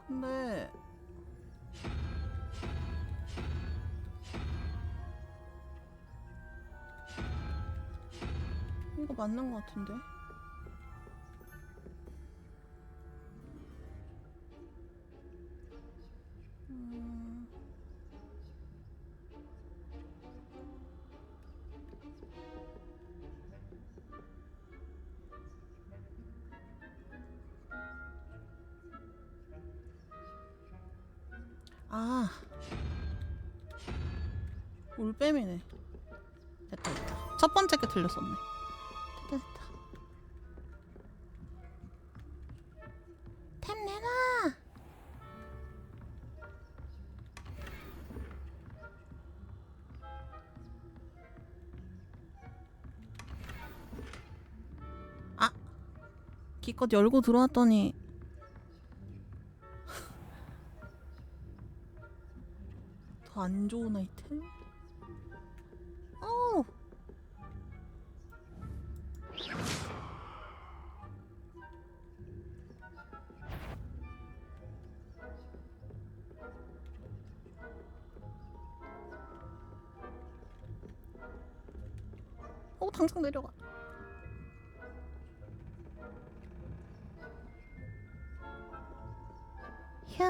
근데 이거 맞는 것 같은데? 아, 올빼미네. 됐다, 됐다. 첫 번째 게 틀렸었네. 됐다, 됐다. 템 내놔! 아! 기껏 열고 들어왔더니 더 안 좋은 아이템? 어! 당장 내려가. 휴.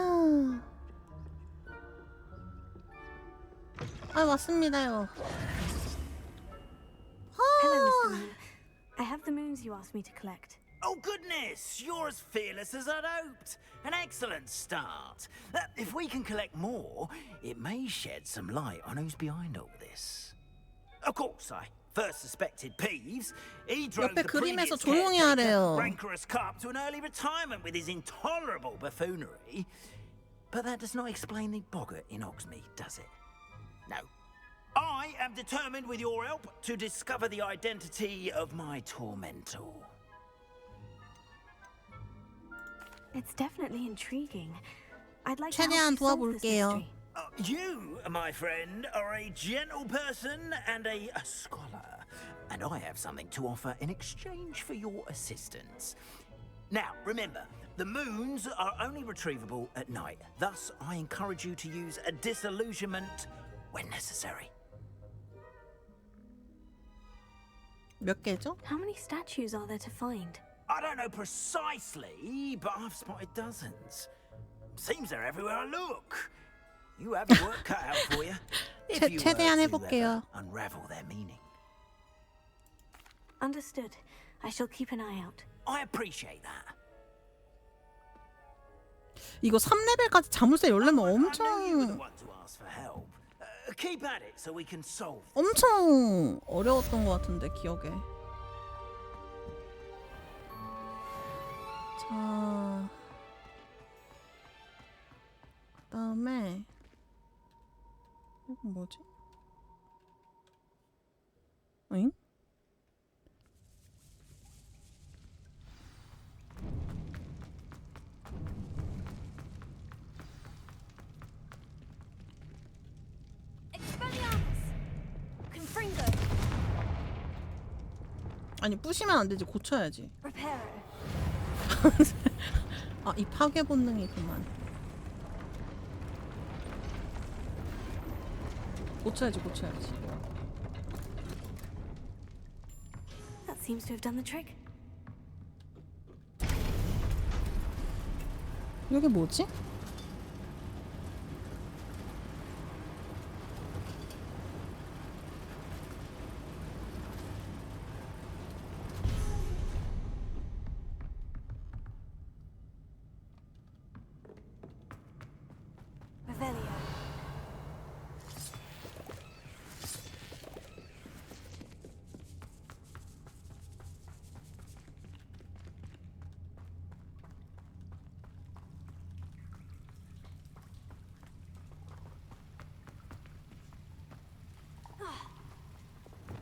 아, 왔습니다요. Hello, Mr. Moon. I have the moons you asked me to collect. Oh, goodness! You're as fearless as I'd hoped. An excellent start. If we can collect more, it may shed some light on who's behind all this. Of course, I first suspected Peeves. He drove the previous caretaker, rancorous carp, to an early retirement with his intolerable buffoonery. But that does not explain the boggart in Hogsmeade, does it? No. I am determined, with your help, to discover the identity of my tormentor. It's definitely intriguing. I'd like to help you solve this mystery. You, my friend, are a gentle person and a scholar, and I have something to offer in exchange for your assistance. Now, remember, the moons are only retrievable at night. Thus, I encourage you to use a disillusionment when necessary. 몇 개죠? How many statues are there to find? I don't know precisely, but I've spotted dozens. Seems they're everywhere I look. You have your work cut out for you. If you 최대한 were 해볼게요. to unravel their meaning. Understood. I shall keep an eye out. I appreciate that. 이거 3레벨까지 자물쇠 열려면 Keep at it so we can solve. 엄청 어려웠던 것 같은데 기억에. 자, 그다음에 이건 뭐지? 응? 아니 부시면 안 되지, 고쳐야지. 아, 이 파괴 본능이 그만. 고쳐야지. That seems to have done the trick. 여기 뭐지? Revelio.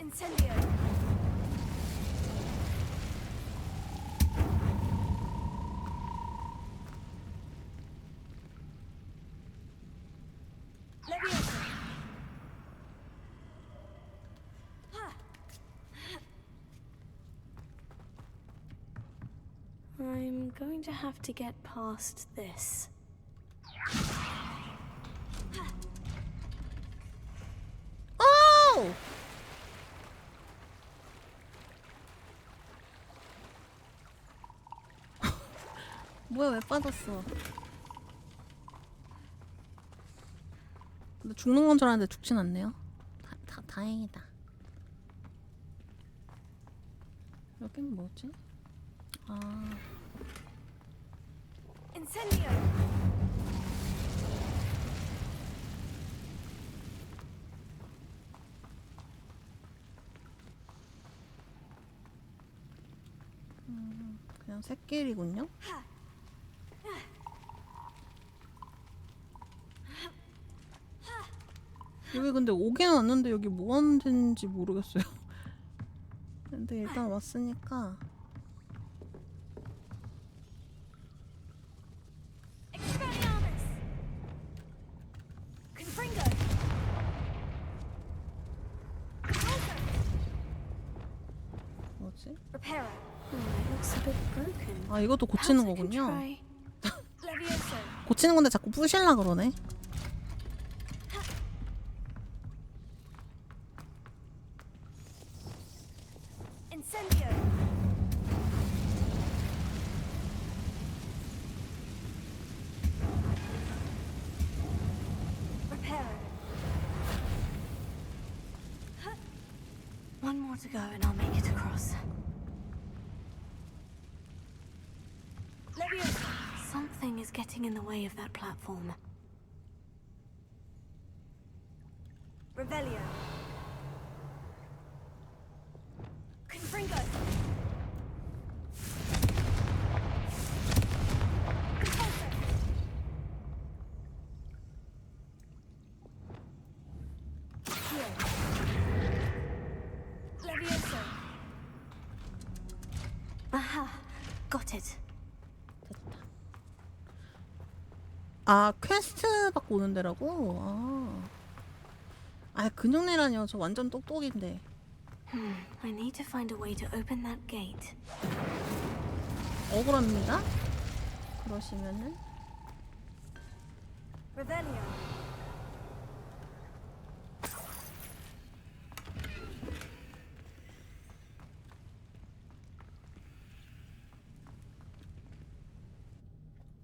Incendio. Leviosa. I'm going to have to get past this. 오! 뭐야, 왜 빠졌어? 근데 죽는 건 줄 알았는데 죽진 않네요. 다행이다. 여긴 뭐지? 아, Incendio. 그냥 새끼리군요. 여기 근데 오긴 왔는데 여기 뭐 하는 데인지 모르겠어요. 근데 일단 왔으니까 Expelliarmus. Confringo. 뭐지? Reparo. It looks a bit broken. 아, 이것도 고치는 거군요. Levioso. 고치는 건데 자꾸 부실라 그러네. Incendio. Reparo. One more to go and I'll make it across. Leviosa. Something is getting in the way of that platform. Revelio. Confringo. Repulsor. Here. Levioso. Aha. Got it. 아, 퀘스트 받고 오는 데라고? 아, 근육내라뇨. 저 완전 똑똑인데. I need to find a way to open that gate. 억울합니다. 그러시면은 Revelio.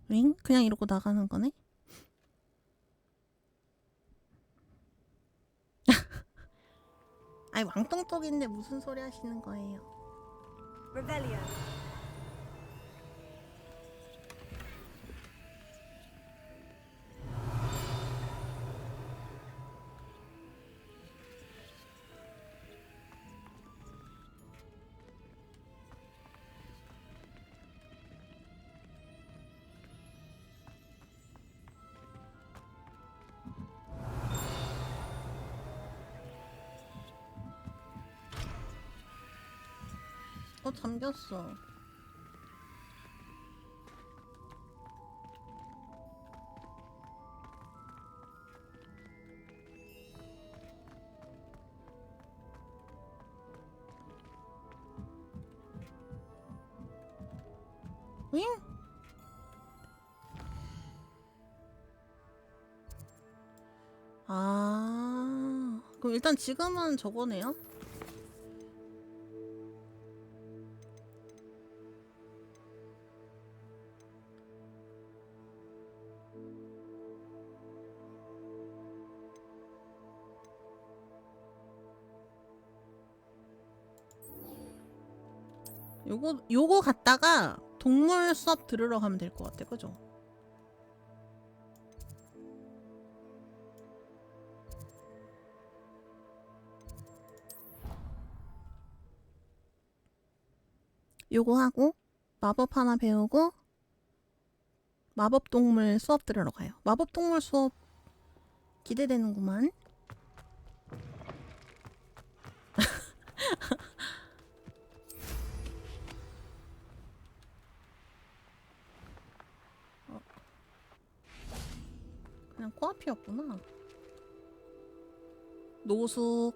윙? 그냥 이러고 나가는 거네? 아이, 왕똥똑인데 무슨 소리 하시는 거예요? Revelio. 잠겼어. 응? 아, 그럼 일단 지금은 저거네요. 요거 갔다가 동물 수업 들으러 가면 될 것 같아. 그죠? 요거 하고 마법 하나 배우고 마법 동물 수업 들으러 가요. 마법 동물 수업 기대되는구만. 그냥 코앞이었구나. 노숙.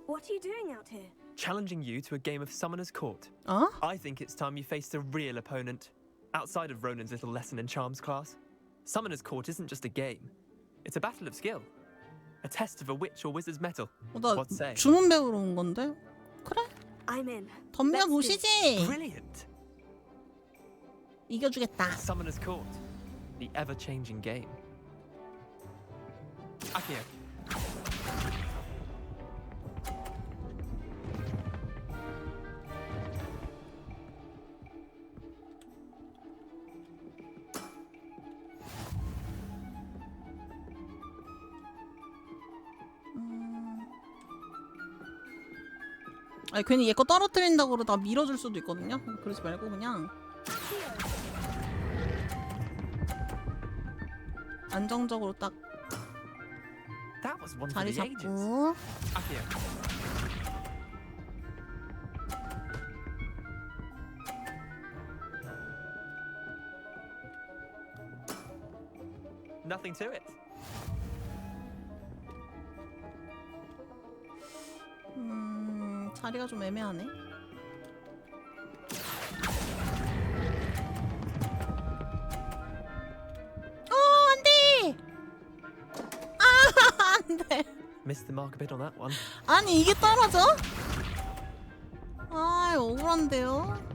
What are you doing out here? Challenging you to a game of Summoner's Court. Huh? I think it's time you faced a real opponent, outside of Ronan's little lesson in charms class. Summoner's Court isn't just a game. It's a battle of skill. A test of a witch or wizard's mettle. 나 What say? 주문 배우러 온 건데? 그래? I'm in. 덤벼 보시지. Brilliant. 이겨주겠다. Summoner's Court. The ever-changing game. Akio. 아니 괜히 얘 거 떨어뜨린다고 그러다가 밀어줄 수도 있거든요. 그러지 말고 그냥 안정적으로 딱 That was one for 자리 the ages. 잡고. Akio. Nothing to it. 자리가 좀 애매하네. 안돼. 안돼. Missed the mark a bit on that one. 아니 이게 떨어져? 아 억울한데요.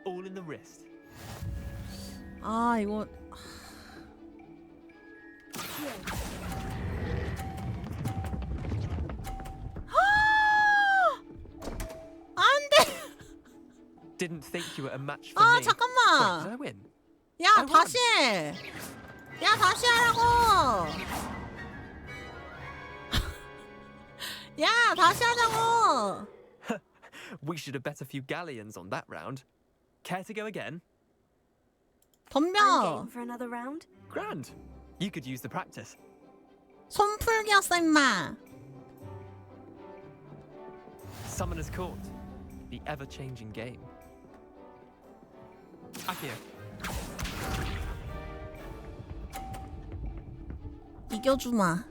All in the wrist. 아 이거 안돼. Didn't think you were a match for 아 me. Wait, did 잠깐만. I win? 야 I won. 다시 해. 야 다시 하라고. 야 다시 하자고. We should have bet a few galleons on that round. Care to go again? I'm 덤벼. game for another round. Grand. You could use the practice. 손풀기였어 임마. Summoner's Court. The ever-changing game. Akio. 이겨주마.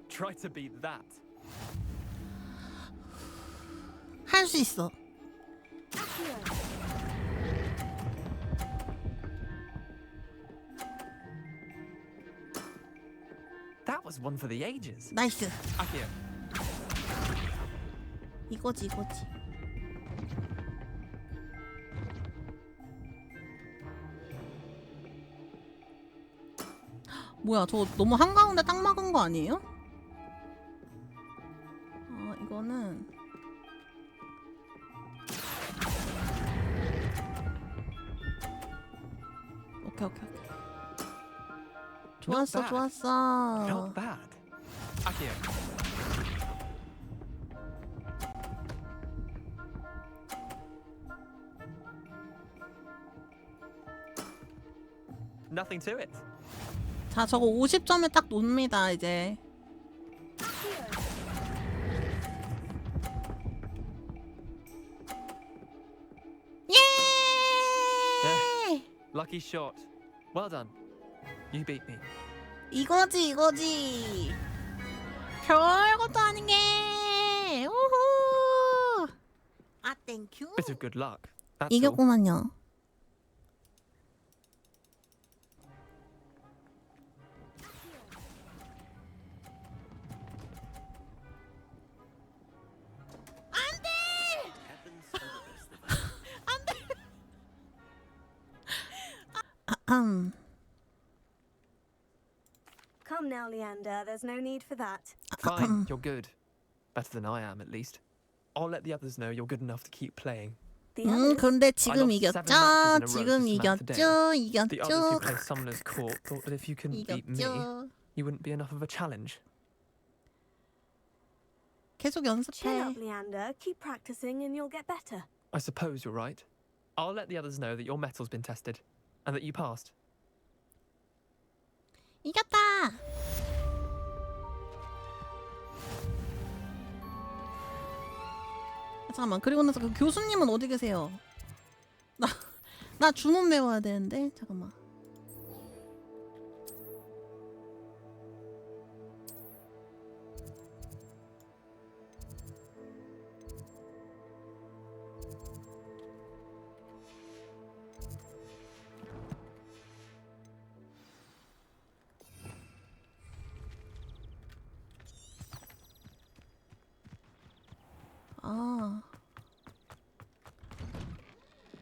Try to beat that. 할 수 있어. That was one for the ages. 나이스. Akio. 이거지. 뭐야 저 너무 한가운데 딱 막은 거 아니에요? 이거는 오케이. 좋았어. Not bad. Akio. Nothing to it. 자 저거 50점에 딱 놓습니다 이제. 예! Lucky shot. Well done. You beat me. 이거지. 별것도 아닌 게. 우후. 아, 땡큐. Bit of good luck. That's all. 이겼구만요. Come now, Leander. There's no need for that. Fine, you're good. Better than I am, at least. I'll let the others know you're good enough to keep playing. 그런데 I 지금 lost 이겼죠? 7 matches in a row 지금 to Samantha 이겼죠? Dale. The others who 이겼죠? play Summoner's Court thought that if you couldn't beat me, 이겼죠? you wouldn't be enough of a challenge. 계속 Chill 연습해. out, Leander. Keep practicing and you'll get better. I suppose you're right. I'll let the others know that your metal's been tested and that you passed. 이겼다. 잠깐만. 그리고 나서 그 교수님은 어디 계세요? 나 주문 외워야 되는데. 잠깐만. 아.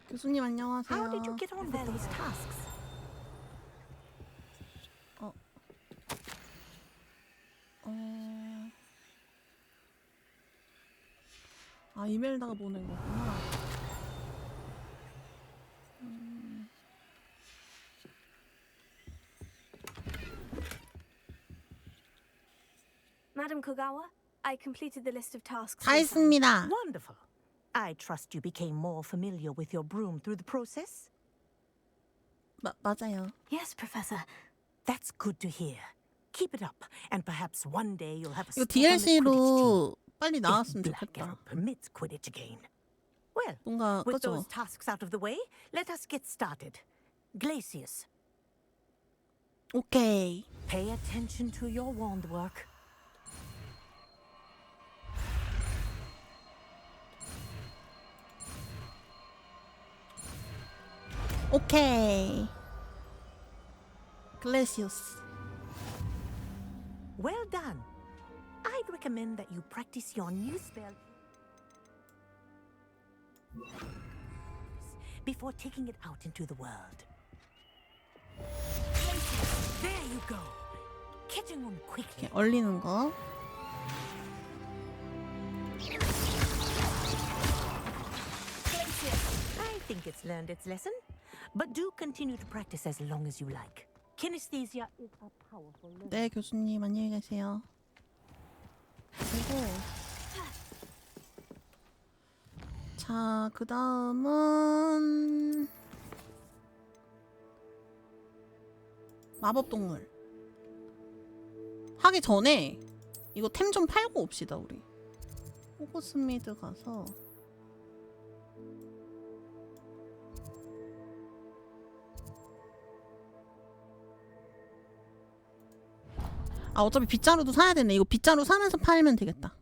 교수님 안녕하세요. How did you get on with those tasks? 아, 이메일다가 보낸 거구나. Madam Kogawa, I completed the list of tasks. 다 했습니다. Wonderful. I trust you became more familiar with your broom through the process? 맞아요. Yes, Professor. That's good to hear. Keep it up, and perhaps one day you'll have a 이거 spot on the Quidditch team. DLC로 빨리 나왔으면 If 좋겠다. Blackguard permits Quidditch again. Well, 뭔가 with 그죠? those tasks out of the way, let us get started. Glacius, 오케이. pay attention to your wand work. 오케이. 글래시우스. Well done. I'd recommend that you practice your new spell before taking it out into the world. There you go. Catching on quickly. 얼리는 거. I think it's learned its lesson, but do continue to practice as long as you like. Kinesthesia is a powerful learning. 네, 교수님 안녕히 계세요. 그리고 자, 그 다음은 마법 동물 하기 전에 이거 템 좀 팔고 옵시다 우리. 호그스미드 가서 아, 어차피 빗자루도 사야 되네. 이거 빗자루 사면서 팔면 되겠다.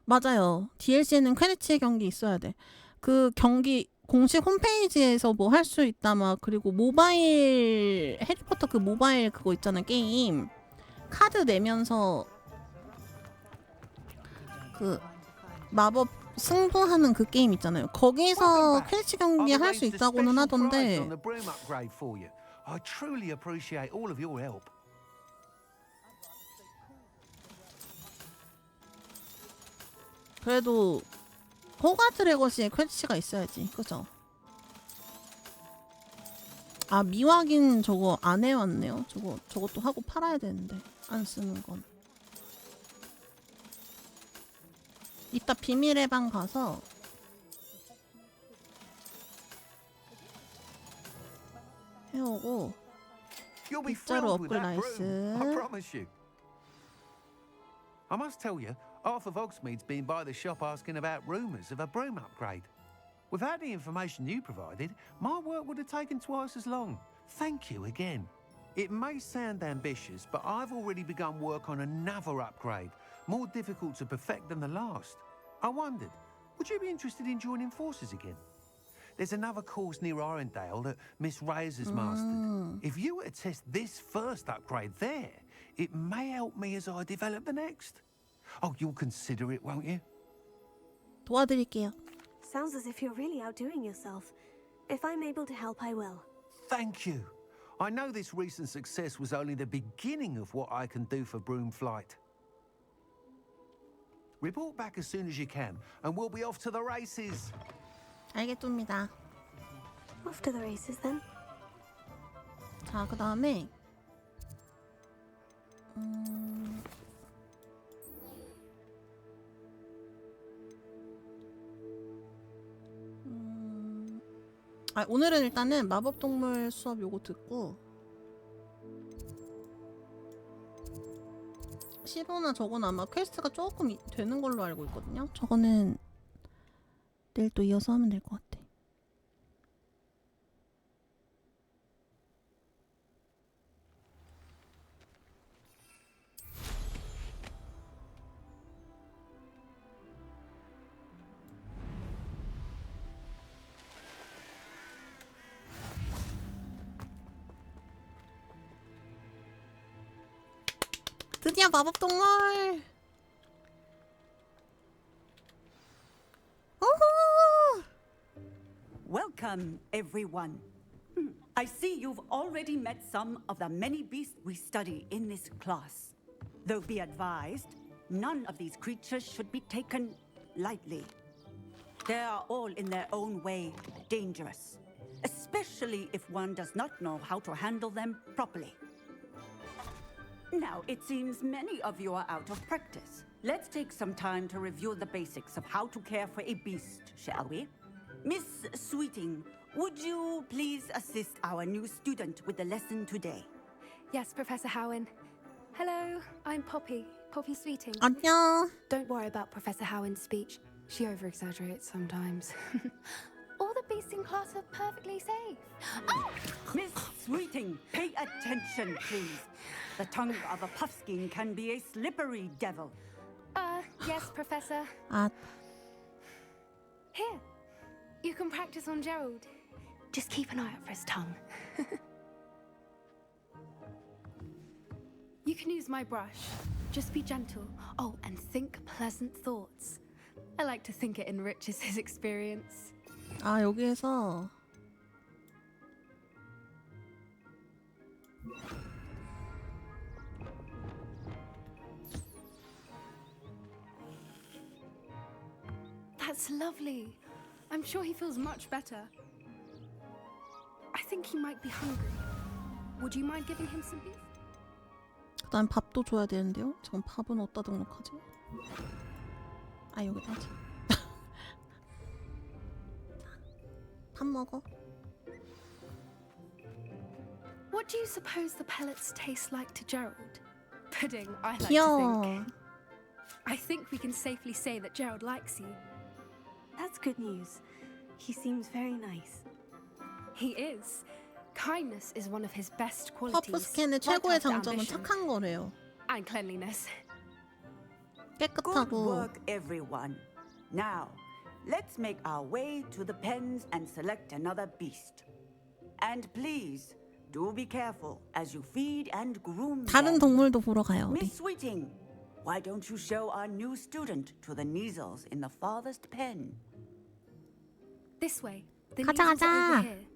맞아요. DLC에는 퀘디치 경기 있어야 돼. 그 경기 공식 홈페이지에서 뭐 할 수 있다 막. 그리고 모바일 해리포터 그 모바일 그거 있잖아, 게임. 카드 내면서 그 마법 승부하는 그 게임 있잖아요. 거기서 퀘디치 경기 할 수 있다고는 하던데. I truly appreciate all of your help. 그래도 호그와트 레거시에 퀘디치가 있어야지. 그죠? 아, 미확인 저거 안 해왔네요. 저것도 하고 팔아야 되는데 안 쓰는 건. 이따 비밀의 방 가서 해오고. You'll be 빗자루 thrilled with 업글 that broom, I 나이스. promise you. I must tell you, half of Hogsmeade's been by the shop asking about rumours of a broom upgrade. Without the information you provided, my work would have taken twice as long. Thank you again. It may sound ambitious, but I've already begun work on another upgrade, more difficult to perfect than the last. I wondered, would you be interested in joining forces again? There's another course near Arendelle that Miss Reyes has mastered. If you were to test this first upgrade there, it may help me as I develop the next. Oh, you'll consider it, won't you? 도와드릴게요. Sounds as if you're really outdoing yourself. If I'm able to help, I will. Thank you. I know this recent success was only the beginning of what I can do for Broomflight. Report back as soon as you can, and we'll be off to the races. 알겠습니다. Off to the races then. 자, 그 다음에 오늘은 일단은 마법동물 수업 요거 듣고 15나 저거는 아마 퀘스트가 조금 되는 걸로 알고 있거든요. 저거는 내일 또 이어서 하면 될 것 같아. 드디어 마법동물! Welcome, everyone. I see you've already met some of the many beasts we study in this class. Though be advised, none of these creatures should be taken lightly. They are all in their own way dangerous, especially if one does not know how to handle them properly. Now, it seems many of you are out of practice. Let's take some time to review the basics of how to care for a beast, shall we? Miss Sweeting, would you please assist our new student with the lesson today? Yes, Professor Howen. Hello, I'm Poppy Sweeting. 안녕. Don't worry about Professor Howen's speech. She over-exaggerates sometimes. All the beasts in class are perfectly safe. Oh! Miss Sweeting, pay attention, please. The tongue of a puffskein can be a slippery devil. Yes, Professor. Here, you can practice on Gerald. Just keep an eye out for his tongue. You can use my brush. Just be gentle. Oh, and think pleasant thoughts. I like to think it enriches his experience. 여기에서 That's lovely. I'm sure he feels much better. I think he might be hungry. Would you mind giving him some beef? 그다음 밥도 줘야 되는데요. 지금 밥은 어디다 등록하지? 여기다 하지. 밥 먹어. What do you suppose the pellets taste like to Gerald? Pudding, I like 귀여워. to think. I think we can safely say that Gerald likes you. That's good news. He seems very nice. He is. Kindness is one of his best qualities. 퍼프 스캔의 최고의 장점은 착한 거래요. And cleanliness. Good 깨끗하고. work, everyone. Now, let's make our way to the pens and select another beast. And please, do be careful as you feed and groom 다른 them. 동물도 보러 가요, 우리. Miss Sweeting, why don't you show our new student to the Neasels in the farthest pen? This way. The 가자, needles are over 가자. here.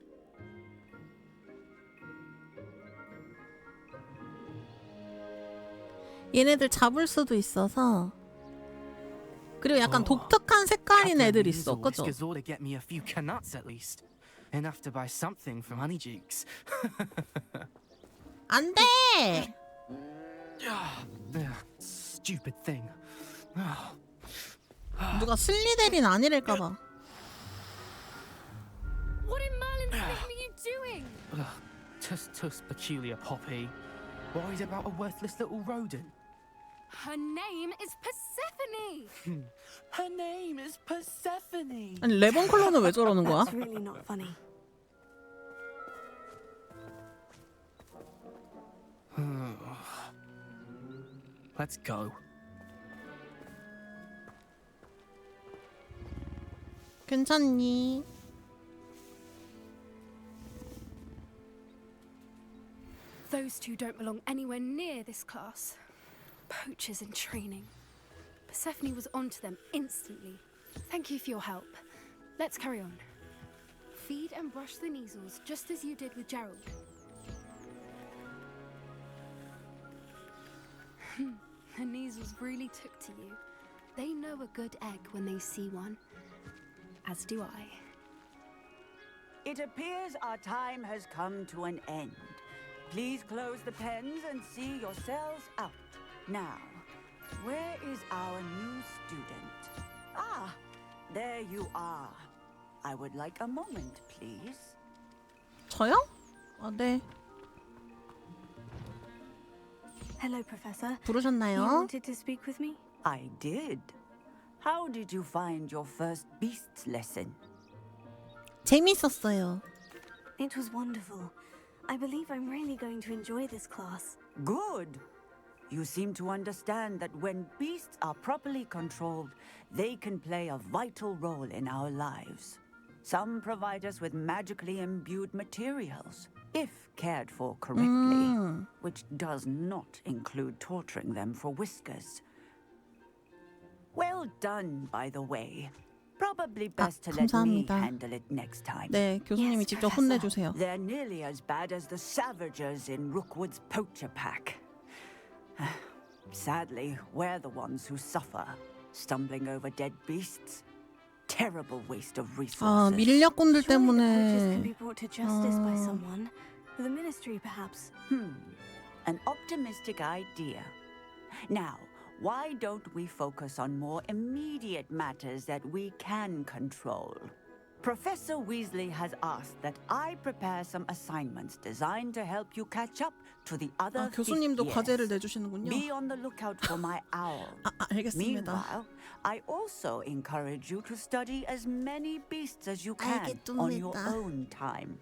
얘네들 잡을 수도 있어서. 그리고 약간 독특한 색깔인 애들 있어, 그죠? Whiskers ought to get me a few canuts at least. Enough to buy something from Honeydukes. 안 돼! Stupid thing. 누가 슬리데린 아니랄까봐. What in Merlin's name are you doing? Tuss peculiar Poppy. Worried about a worthless little rodent. Her name is Persephone. Her name is Persephone. 아니 레몬클로는 왜 저러는 거야? That's really not funny. Let's go. 괜찮니? Those two don't belong anywhere near this class. Poachers in training. Persephone was onto them instantly. Thank you for your help. Let's carry on. Feed and brush the Neasels just as you did with Gerald. The Neasels really took to you. They know a good egg when they see one. As do I. It appears our time has come to an end. Please close the pens and see yourselves out. Now, where is our new student? Ah, there you are. I would like a moment, please. 저요? 아, 네. Hello, Professor. 부르셨나요? You wanted to speak with me? I did. How did you find your first beasts lesson? 재밌었어요. It was wonderful. I believe I'm really going to enjoy this class. Good. You seem to understand that when beasts are properly controlled, they can play a vital role in our lives. Some provide us with magically imbued materials, if cared for correctly, which does not include torturing them for whiskers. Well done, by the way. Probably best to let me handle it next time. 네, 교수님이 직접 혼내주세요. They're nearly as bad as the Savagers in Rookwood's poacher pack. Sadly, we're the ones who suffer, stumbling over dead beasts. Terrible waste of resources. 아, 밀렵꾼들 Poachers 때문에. can be brought to justice by someone. The ministry, perhaps. An optimistic idea. Now, why don't we focus on more immediate matters that we can control? Professor Weasley has asked that I prepare some assignments designed to help you catch up to the other 아, 교수님도 fifth 과제를 years. 내주시는군요. Be on the lookout for my owl. 알겠습니다. Meanwhile, I also encourage you to study as many beasts as you can on your 알겠습니다. own time.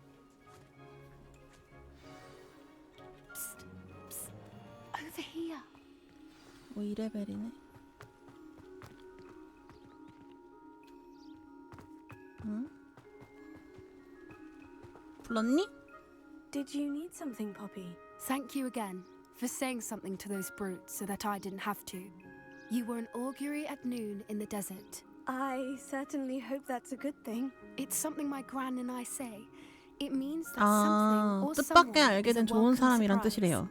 Over here. 2레벨이네. 응? 불렀니? Did you need something, Poppy? Thank you again for saying something to those brutes so that I didn't have to. You were an augury at noon in the desert. I certainly hope that's a good thing. It's something my gran and I say. It means that 아, something or 뜻밖의 someone 알게 is a 된 좋은 welcome 사람이란 surprise. 뜻이래요.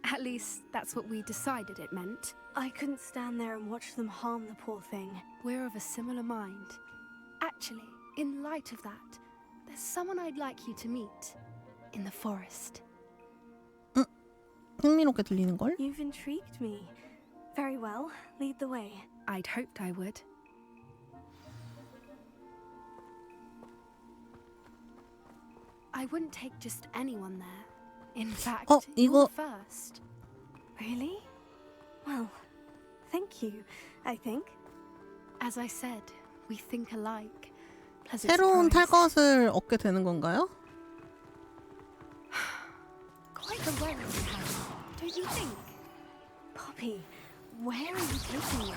At least that's what we decided it meant. I couldn't stand there and watch them harm the poor thing. We're of a similar mind. Actually, in light of that, there's someone I'd like you to meet in the forest. 흥미롭게 들리는걸? You've intrigued me. Very well, lead the way. I'd hoped I would. I wouldn't take just anyone there. In fact, you're 이거 the first. Really? Well, thank you, I think. As I said, we think alike. Pleasant 새로운 탈 surprise. 것을 얻게 되는 건가요? Quite the weather you have, don't you think? Poppy, where are you taking me?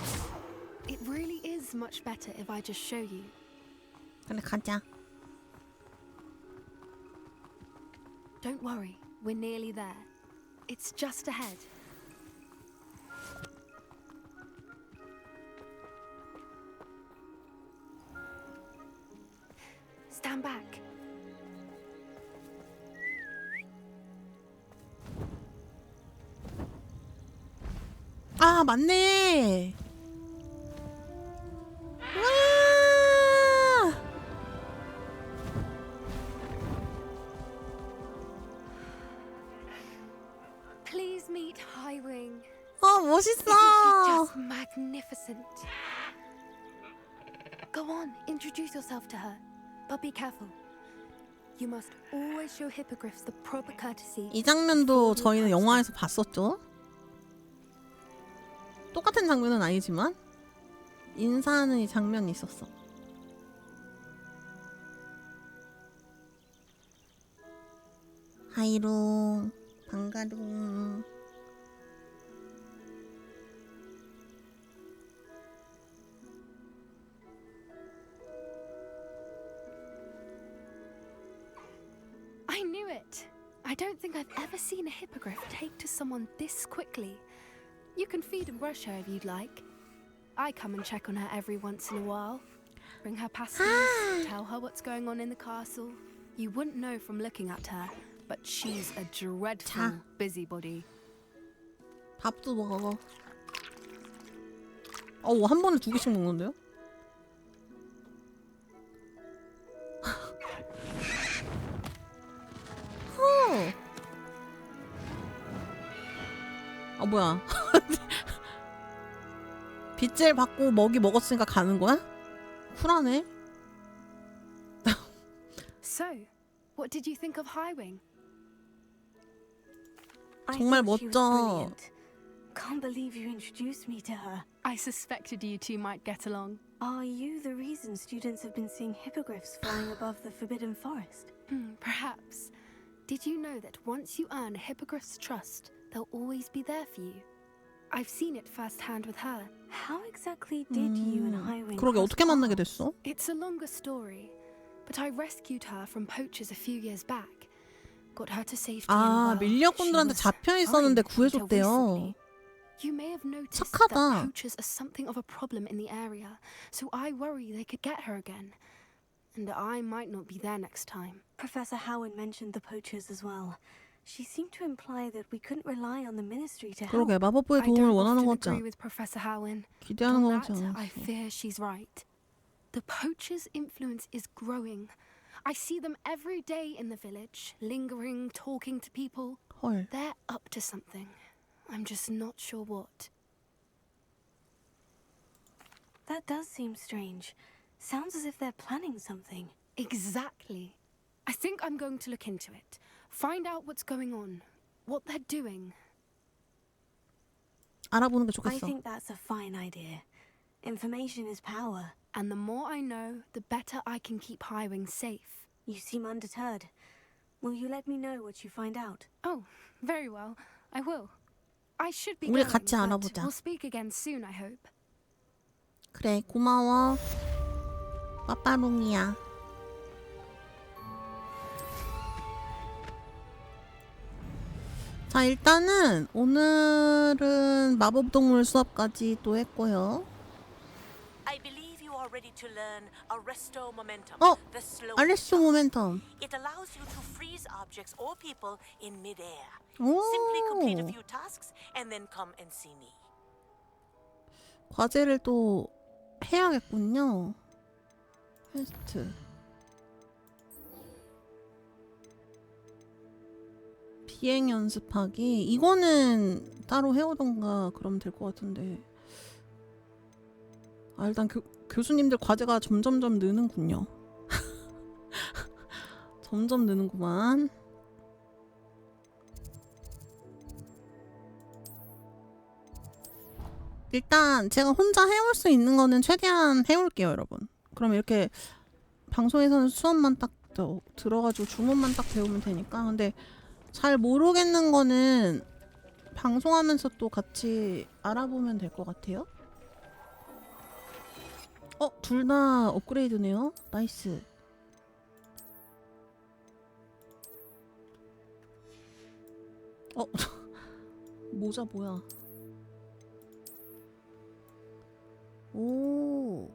It really is much better if I just show you. 그래 가자. Don't worry, we're nearly there. It's just ahead. Stand back. 아 맞네. 와! Please meet Highwing. 멋있어. Isn't she just magnificent? Go on, introduce yourself to her. But be careful. You must always show hippogriffs the proper courtesy. 이 장면도 저희는 영화에서 봤었죠. 똑같은 장면은 아니지만 인사하는 이 장면이 있었어. 하이룽, 반가룽. I knew it. I don't think I've ever seen a hippogriff take to someone this quickly. You can feed and brush her if you'd like. I come and check on her every once in a while. Bring her pasties, tell her what's going on in the castle. You wouldn't know from looking at her, but she's a dreadful busybody. 밥도 먹어. 어우, 한 번에 2개씩 먹는데요? 아, 뭐야. 빗질 받고 먹이 먹었으니까 가는 거야? 쿨하네. So, what did you think of Highwing? 정말 멋져. Can't believe you introduced me to her. I suspected you two might get along. Are you the reason students have been seeing hippogriffs flying above the Forbidden Forest? Perhaps. Did you know that once you earn a hippogriff's trust, they'll always be there for you? I've seen it firsthand with her. How exactly did you and Highwing? 그러게 어떻게 만나게 됐어? It's a longer story, but I rescued her from poachers a few years back. Got her to safety. 아, 밀려꾼들한테 잡혀 있었는데 구해줬대요. You may have noticed 착하다. that poachers are something of a problem in the area, so I worry they could get her again. And I might not be there next time. Professor Howard mentioned the poachers as well. She seemed to imply that we couldn't rely on the ministry to help. 그러게 마법부의 I 도움을 don't 원하는 often 거 같지 agree with Professor Howin. 기대하는 거 On 같지 that, 않았어. I fear she's right. The poachers' influence is growing. I see them every day in the village, lingering, talking to people. 헐. They're up to something. I'm just not sure what. That does seem strange. Sounds as if they're planning something. Exactly. I think I'm going to look into it. Find out what's going on, what they're doing. 알아보는 게 I 좋겠어. think that's a fine idea. Information is power. And the more I know, the better I can keep Highwing safe. You seem undeterred. Will you let me know what you find out? Oh, very well. I will. I should be 우리 going, 같이 but 알아보자. we'll speak again soon, I hope. 그래, 고마워. 빠빠롱이야. 자, 일단은 오늘은 마법동물 수업까지 또 했고요. I believe you are ready to learn Arresto Momentum. 어, The slow 알레스토 모멘텀. It allows you to freeze objects or people in midair. 오. Simply complete a few tasks and then come and see me. 과제를 또 해야겠군요. 퀘스트. 비행 연습하기. 이거는 따로 해오던가 그러면 될 것 같은데. 아, 일단 교수님들 과제가 점점점 느는군요. 점점 느는구만. 일단 제가 혼자 해올 수 있는 거는 최대한 해올게요, 여러분. 그럼 이렇게 방송에서는 수업만 딱 들어가지고 주문만 딱 배우면 되니까. 근데 잘 모르겠는 거는 방송하면서 또 같이 알아보면 될 것 같아요. 둘 다 업그레이드네요. 나이스. 모자 뭐야? 오,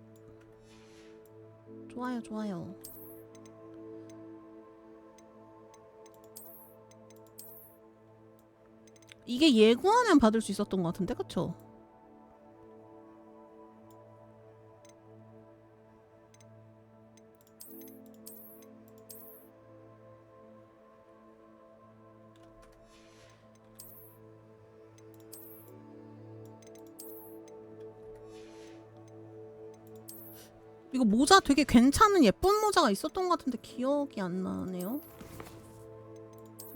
좋아요, 좋아요. 이게 예고하면 받을 수 있었던 것 같은데, 그쵸? 이거 모자 되게 괜찮은 예쁜 모자가 있었던 것 같은데 기억이 안 나네요.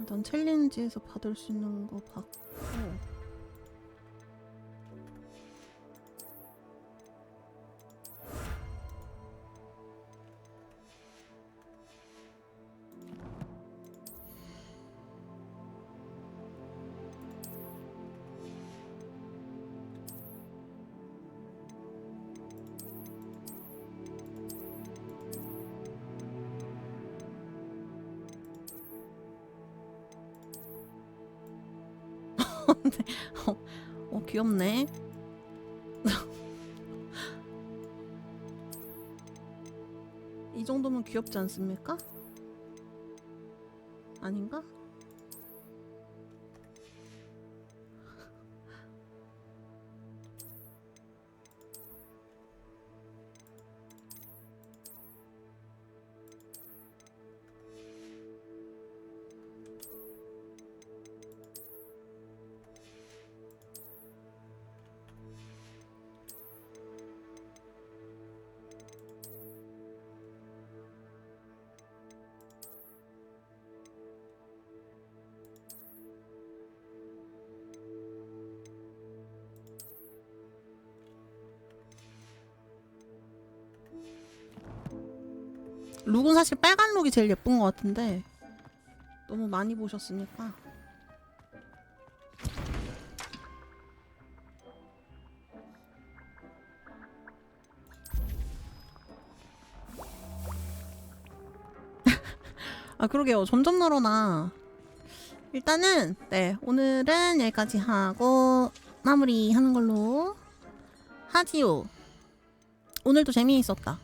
일단 챌린지에서 받을 수 있는 거 받고. 귀엽네. 이 정도면 귀엽지 않습니까? 아닌가? 룩은 사실 빨간 룩이 제일 예쁜 것 같은데 너무 많이 보셨으니까. 아 그러게요. 점점 늘어나. 일단은 네 오늘은 여기까지 하고 마무리하는 걸로 하지요. 오늘도 재미있었다.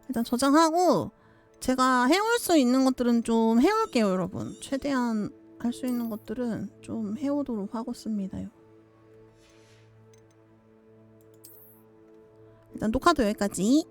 일단 저장하고 제가 해올 수 있는 것들은 좀 해올게요 여러분. 최대한 할 수 있는 것들은 좀 해오도록 하겠습니다요. 일단 녹화도 여기까지.